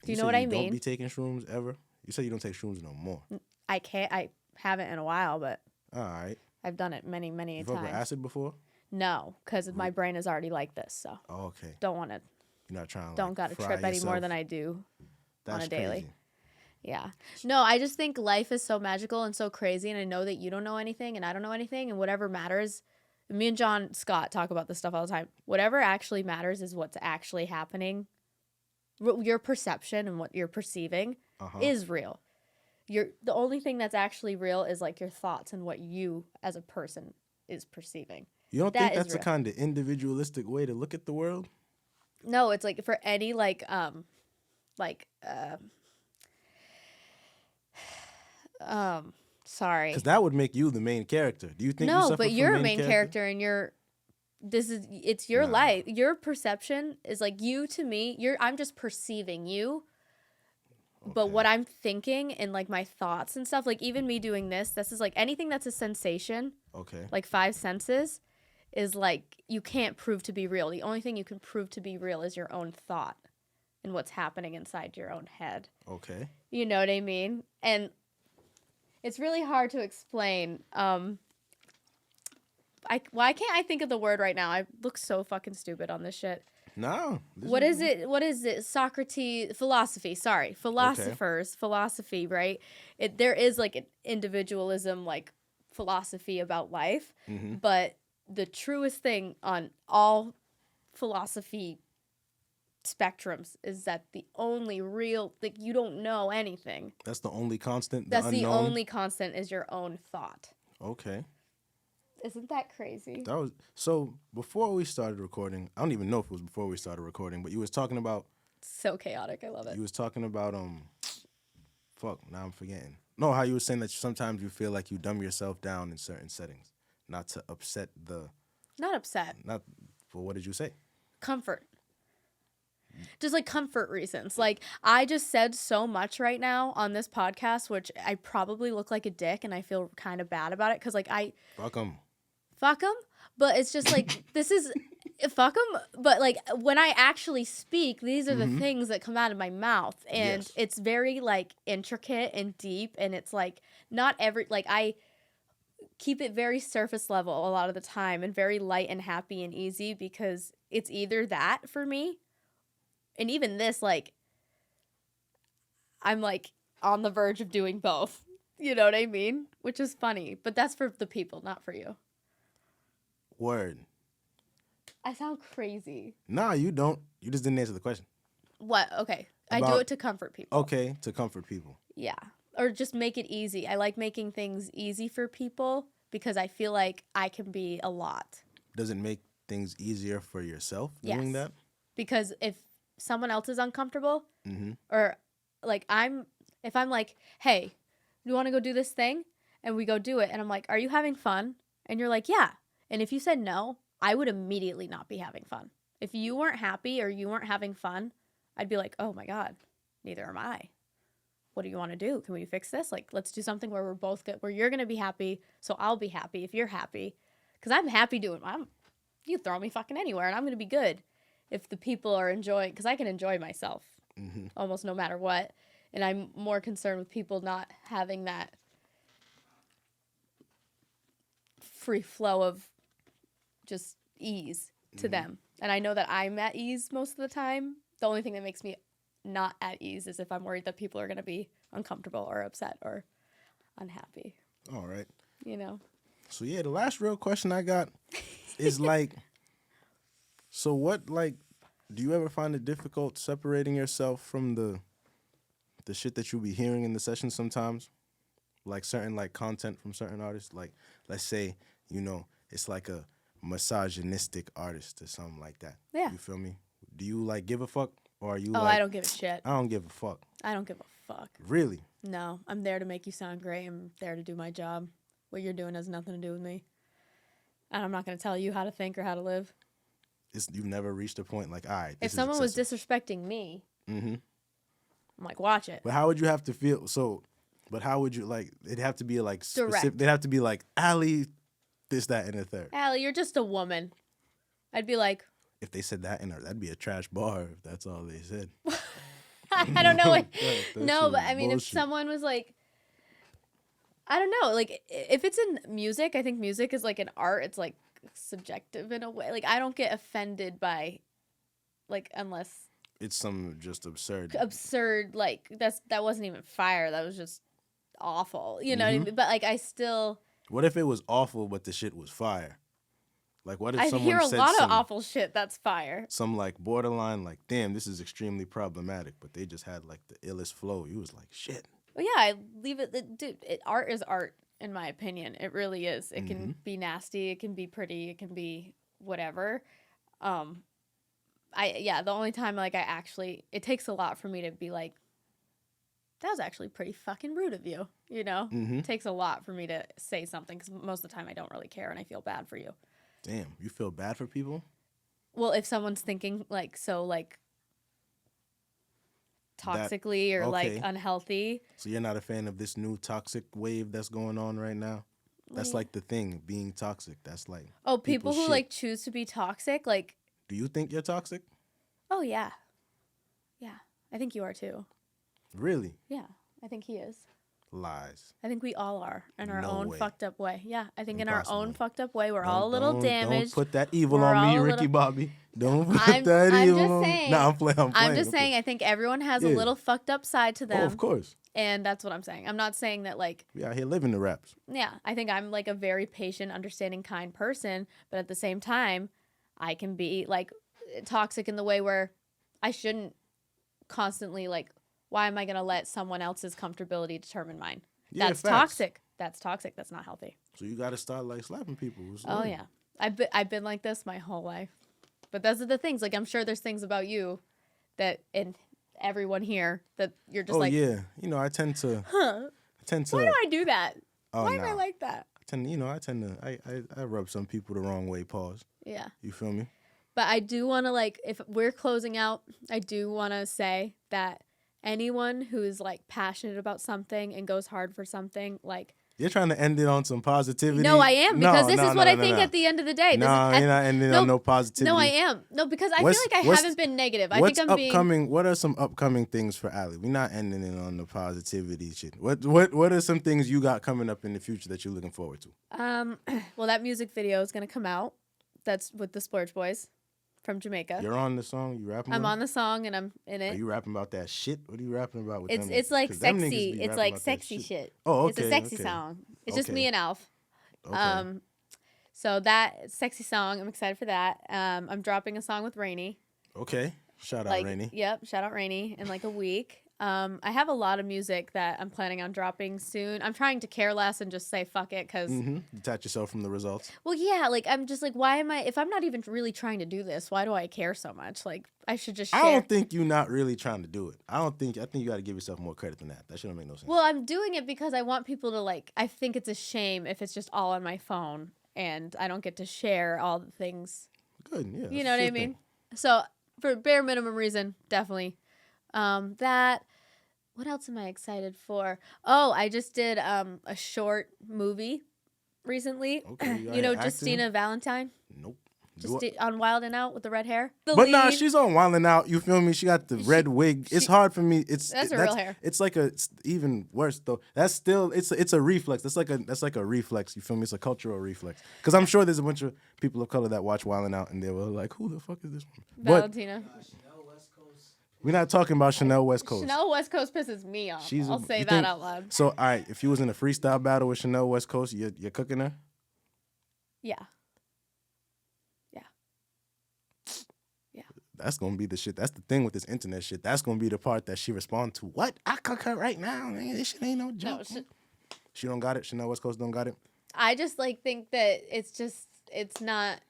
Do you know said what I you mean? Don't be taking shrooms ever. You said you don't take shrooms no more. I haven't in a while, but All right. I've done it many, many You've ever times. acid before? No, because my brain is already like this, so Oh, okay. don't want to. You're not trying. Don't got to fry trip any more yourself. than I do on That's a daily. Crazy. Yeah. No, I just think life is so magical and so crazy, and I know that you don't know anything and I don't know anything, and whatever matters. Me and John Scott talk about this stuff all the time. Whatever actually matters is what's actually happening. Your perception and what you're perceiving is real. The only thing that's actually real is like your thoughts and what you as a person is perceiving. You don't That think is that's a real. kind of individualistic way to look at the world? No, it's like for any sorry. Because that would make you the main character. Do you think you No, suffer but from you're a main main character and it's your Nah. life. Your perception is like you to me. I'm just perceiving you. But Okay. what I'm thinking and like my thoughts and stuff, like even me doing this is like anything that's a sensation, Okay. like five senses, is like you can't prove to be real. The only thing you can prove to be real is your own thought and what's happening inside your own head. Okay. You know what I mean? And it's really hard to explain. Why can't I think of the word right now? I look so fucking stupid on this shit. No. What is it? What is it? Socrates, philosophy. Sorry, philosophers, philosophy. Right? There is like an individualism, like philosophy about life, but the truest thing on all philosophy spectrums is that the only real, like, you don't know anything. That's the only constant. That's unknown? the only constant is your own thought. Okay. Isn't that crazy? That was so. Before we started recording, I don't even know if it was before we started recording, but you was talking about. So chaotic. I love it. You was talking about Fuck. Now I'm forgetting. No, how you were saying that sometimes you feel like you dumb yourself down in certain settings, not to upset the. Not upset. Not. Well, what did you say? Comfort. Just like comfort reasons. Like, I just said so much right now on this podcast, which I probably look like a dick and I feel kind of bad about it because, like, Fuck 'em. fuck them. But it's just like, this is, fuck them. But like, when I actually speak, these are the things that come out of my mouth. And Yes. it's very like intricate and deep. And it's like, not every, like, I keep it very surface level a lot of the time and very light and happy and easy because it's either that for me. And even this, like, I'm like on the verge of doing both. You know what I mean? Which is funny. But that's for the people, not for you. Word. I sound crazy. Nah, you don't. You just didn't answer the question. What? Okay. I do About- it to comfort people. Okay, to comfort people. Yeah. Or just make it easy. I like making things easy for people because I feel like I can be a lot. Does it make things easier for yourself doing Yes. that? Because if someone else is uncomfortable, Mm-hmm. or like if I'm like, hey, you want to go do this thing? And we go do it. And I'm like, are you having fun? And you're like, yeah. And if you said no, I would immediately not be having fun. If you weren't happy or you weren't having fun, I'd be like, oh my God, neither am I. What do you want to do? Can we fix this? Like, let's do something where we're both good, where you're going to be happy. So I'll be happy if you're happy. Because I'm happy doing you throw me fucking anywhere and I'm going to be good. If the people are enjoying, because I can enjoy myself almost no matter what. And I'm more concerned with people not having that free flow of just ease to them. And I know that I'm at ease most of the time. The only thing that makes me not at ease is if I'm worried that people are going to be uncomfortable or upset or unhappy, All right. you know? So yeah, the last real question I got is like, so what, like, do you ever find it difficult separating yourself from the shit that you be hearing in the session sometimes? like certain like content from certain artists? Like, let's say, you know, it's like a misogynistic artist or something like that. Yeah. You feel me? Do you like give a fuck, or are you Oh, like? I don't give a shit. I don't give a fuck. I don't give a fuck. Really? No, I'm there to make you sound great. I'm there to do my job. What you're doing has nothing to do with me. And I'm not going to tell you how to think or how to live. You've never reached a point like, all right. If someone was disrespecting me, mm-hmm. I'm like, watch it. But how would you have to feel? So, but how would you like? It'd have to be like Direct. They'd have to be like Ally, this, that, and the third. Ally, you're just a woman. I'd be like, If they said that in her, that'd be a trash bar. If that's all they said. I don't know. That No, shit but is I mean, if bullshit. someone was like, I don't know, like if it's in music, I think music is like an art. It's like subjective in a way. Like I don't get offended by, like, unless It's some just absurd. like that wasn't even fire. That was just awful. You know what I mean? But like I still, What if it was awful, but the shit was fire? Like, what if I someone hear a said lot some, of awful shit that's fire. some like borderline, like, damn, this is extremely problematic, but they just had like the illest flow. You was like, shit. Well, yeah, I leave it. Dude, art is art, in my opinion. It really is. It can be nasty. It can be pretty. It can be whatever. The only time like it takes a lot for me to be like, that was actually pretty fucking rude of you. You know, It takes a lot for me to say something because most of the time I don't really care and I feel bad for you. Damn, you feel bad for people? Well, if someone's thinking like so like toxically or like okay. unhealthy. So you're not a fan of this new toxic wave that's going on right now? That's like the thing, being toxic. That's like Oh, people who shit. like choose to be toxic, like. Do you think you're toxic? Oh yeah, yeah. I think you are too. Really? Yeah, I think he is. Lies. I think we all are in our No own way. fucked up way. Yeah, I think in Impossible. our own fucked up way, we're all a little damaged. Don't put that evil We're on me, all a Ricky little- Bobby. Don't put I'm that evil just on me. saying. Nah, I'm playing. I'm just saying. I think everyone has a Yeah. little fucked up side to them, Oh, of course. and that's what I'm saying. I'm not saying that like. We out here living the raps. Yeah, I think I'm like a very patient, understanding, kind person, but at the same time, I can be like toxic in the way where I shouldn't constantly like, why am I going to let someone else's comfortability determine mine? Yeah, That's facts. toxic. That's toxic. That's not healthy. So you got to start like slapping people. It's Oh like- yeah. I've been like this my whole life. But those are the things. Like I'm sure there's things about you that and everyone here that you're just Oh like, yeah. You know, I tend to. huh? Why do I do that? Oh, Why am I nah. like that? I rub some people the wrong way. Pause. Yeah. You feel me? But I do want to like, if we're closing out, I do want to say that anyone who's like passionate about something and goes hard for something, like. You're trying to end it on some positivity. No, I am, because this is what I think no. at the end of the day. No, you're not ending on no positivity. No, I am. No, because I feel What's- like I what's- haven't been negative. I What's think I'm being. upcoming? What are some upcoming things for Ally? We're not ending it on the positivity shit. What are some things you got coming up in the future that you're looking forward to? Well, that music video is gonna come out. That's with the Splurge Boys from Jamaica. You're on the song. You rapping? I'm with on the song and I'm in them? Are it. you rapping about that shit? What are you rapping about with It's them? it's like 'Cause them niggas sexy. be It's rapping like about that sexy shit. Oh, It's a okay, sexy okay. song. It's just Okay. me and Alf. Okay. So that sexy song, I'm excited for that. I'm dropping a song with Rainy. Okay. Shout out Like, Rainy. Yep, shout out Rainy in like a week. I have a lot of music that I'm planning on dropping soon. I'm trying to care less and just say fuck it because, Detach yourself from the results. well, yeah, like I'm just like, why am I, if I'm not even really trying to do this, why do I care so much? Like I should just share. I don't think you're not really trying to do it. I think you got to give yourself more credit than that. That shouldn't make no sense. Well, I'm doing it because I want people to like, I think it's a shame if it's just all on my phone and I don't get to share all the things. Good, yeah. You know what I mean? So for bare minimum reason, definitely. That. What else am I excited for? Oh, I just did a short movie recently. Okay, You know acting? Justina Valentine? Nope. On Wild and Out with the red hair? The But nah, lead. she's on Wildin' Out. You feel me? She got the red wig. It's hard for me. That's her real hair. It's like it's even worse though. That's still it's a reflex. That's like a reflex. You feel me? It's a cultural reflex. Because I'm sure there's a bunch of people of color that watch Wildin' Out and they were like, "Who the fuck is this one?" Valentina. Chanel West Coast. We're not talking about Chanel West Coast. Chanel West Coast pisses me off. She's I'll say you that think- out loud. So, all right, if you was in a freestyle battle with Chanel West Coast, you're cooking her. Yeah. That's gonna be the shit. That's the thing with this internet shit. That's gonna be the part that she responds to. What? I cook her right now. Man, this shit ain't no joke. No, She don't got it. Chanel West Coast don't got it. I just like think that it's not.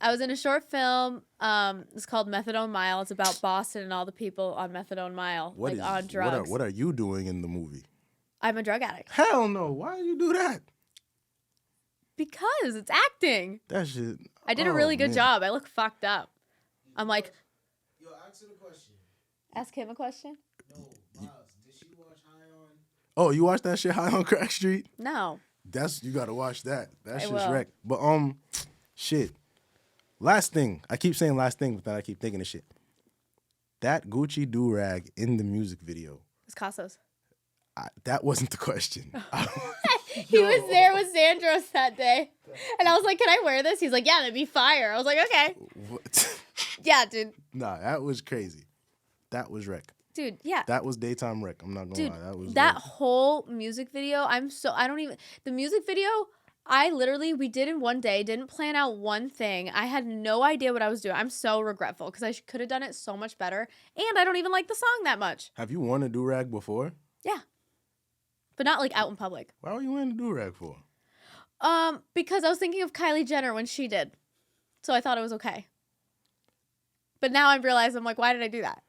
I was in a short film. It's called Methadone Mile. It's about Boston and all the people on Methadone Mile, on drugs. What are you doing in the movie? I'm a drug addict. Hell no. Why do you do that? Because it's acting. That shit. I did a really good job. I look fucked up. I'm like, Yo, ask him a question. ask him a question. No, Miles, did she watch High on? Oh, you watched that shit High on Crack Street? No. You gotta watch that. That shit's will. wreck. But shit. Last thing. I keep saying last thing, but then I keep thinking of shit. That Gucci do-rag in the music video. It's Casos. That wasn't the question. He was there with Sandros that day. And I was like, can I wear this? He's like, yeah, that'd be fire. I was like, okay. What? Yeah, dude. Nah, that was crazy. That was wreck. Dude, yeah. That was DaytimeRec. I'm not gonna Dude, lie. That was that wreck. whole music video, the music video, we did in one day, didn't plan out one thing. I had no idea what I was doing. I'm so regretful because I could have done it so much better. And I don't even like the song that much. Have you worn a do-rag before? Yeah. But not like out in public. Why were you wearing a do-rag for? Because I was thinking of Kylie Jenner when she did. So I thought it was okay. But now I realize, I'm like, why did I do that?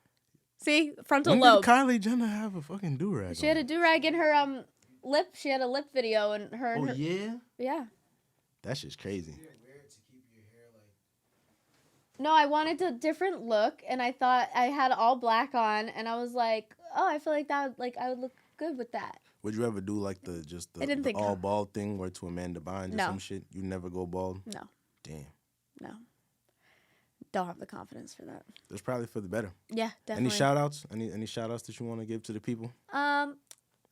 See? Frontal When lobe. did Kylie Jenner have a fucking do-rag She had a do-rag in her lip. She had a lip video and her. Oh, her yeah? Yeah. That shit's crazy. You didn't wear it to keep your hair like. No, I wanted a different look, and I thought I had all black on, and I was like, oh, I feel like I would look good with that. Would you ever do like I didn't think all bald thing where to Amanda Bynes or No. some shit? You never go bald? No. Damn. No. Don't have the confidence for that. That's probably for the better. Yeah, definitely. Any shout outs? Any shout outs that you want to give to the people?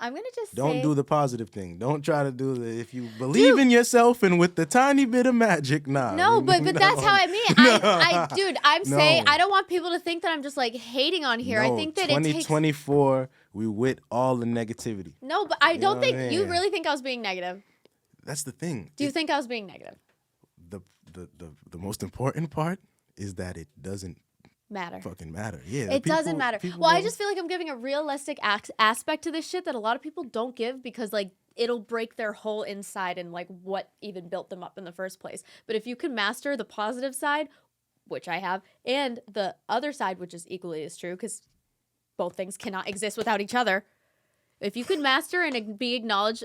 I'm gonna just Don't say, do the positive thing. Don't try to do the if you believe in yourself and with the tiny bit of magic, nah. No, but that's how I mean. I'm No. saying I don't want people to think that I'm just like hating on here. No, I think that it takes 2024, we with all the negativity. No, but I don't know think what I you mean? really think I was being negative. That's the thing. Do you think I was being negative? The most important part is that it doesn't Matter. fucking matter. Yeah, It doesn't matter. Well, I go- just feel like I'm giving a realistic aspect to this shit that a lot of people don't give because like it'll break their whole inside and like what even built them up in the first place. But if you can master the positive side, which I have, and the other side, which is equally as true because both things cannot exist without each other. If you can master and acknowledge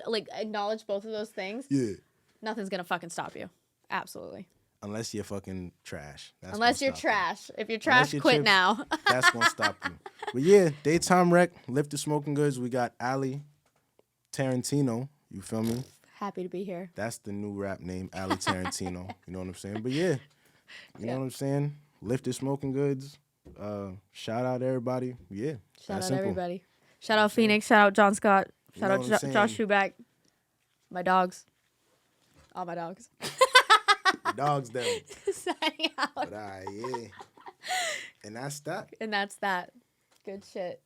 both of those things, Yeah. nothing's gonna fucking stop you. Absolutely. Unless you're fucking trash. That's Unless gonna you're stop you. trash. If you're trash, you're quit chips. now. That's gonna stop you. But yeah, DaytimeRec, Lift the Smoking Goods. We got AllyTarantino. You feel me? Happy to be here. That's the new rap name, AllyTarantino. You know what I'm saying? But yeah, you know what I'm saying? Lift the Smoking Goods. Shout out everybody. Yeah. Shout out simple. everybody. Shout out Phoenix. Shout out John Scott. Shout know out what I'm saying? Josh Schuback. My dogs. All my dogs. Dogs them. Signing out. But yeah. And that's that. And that's that. Good shit.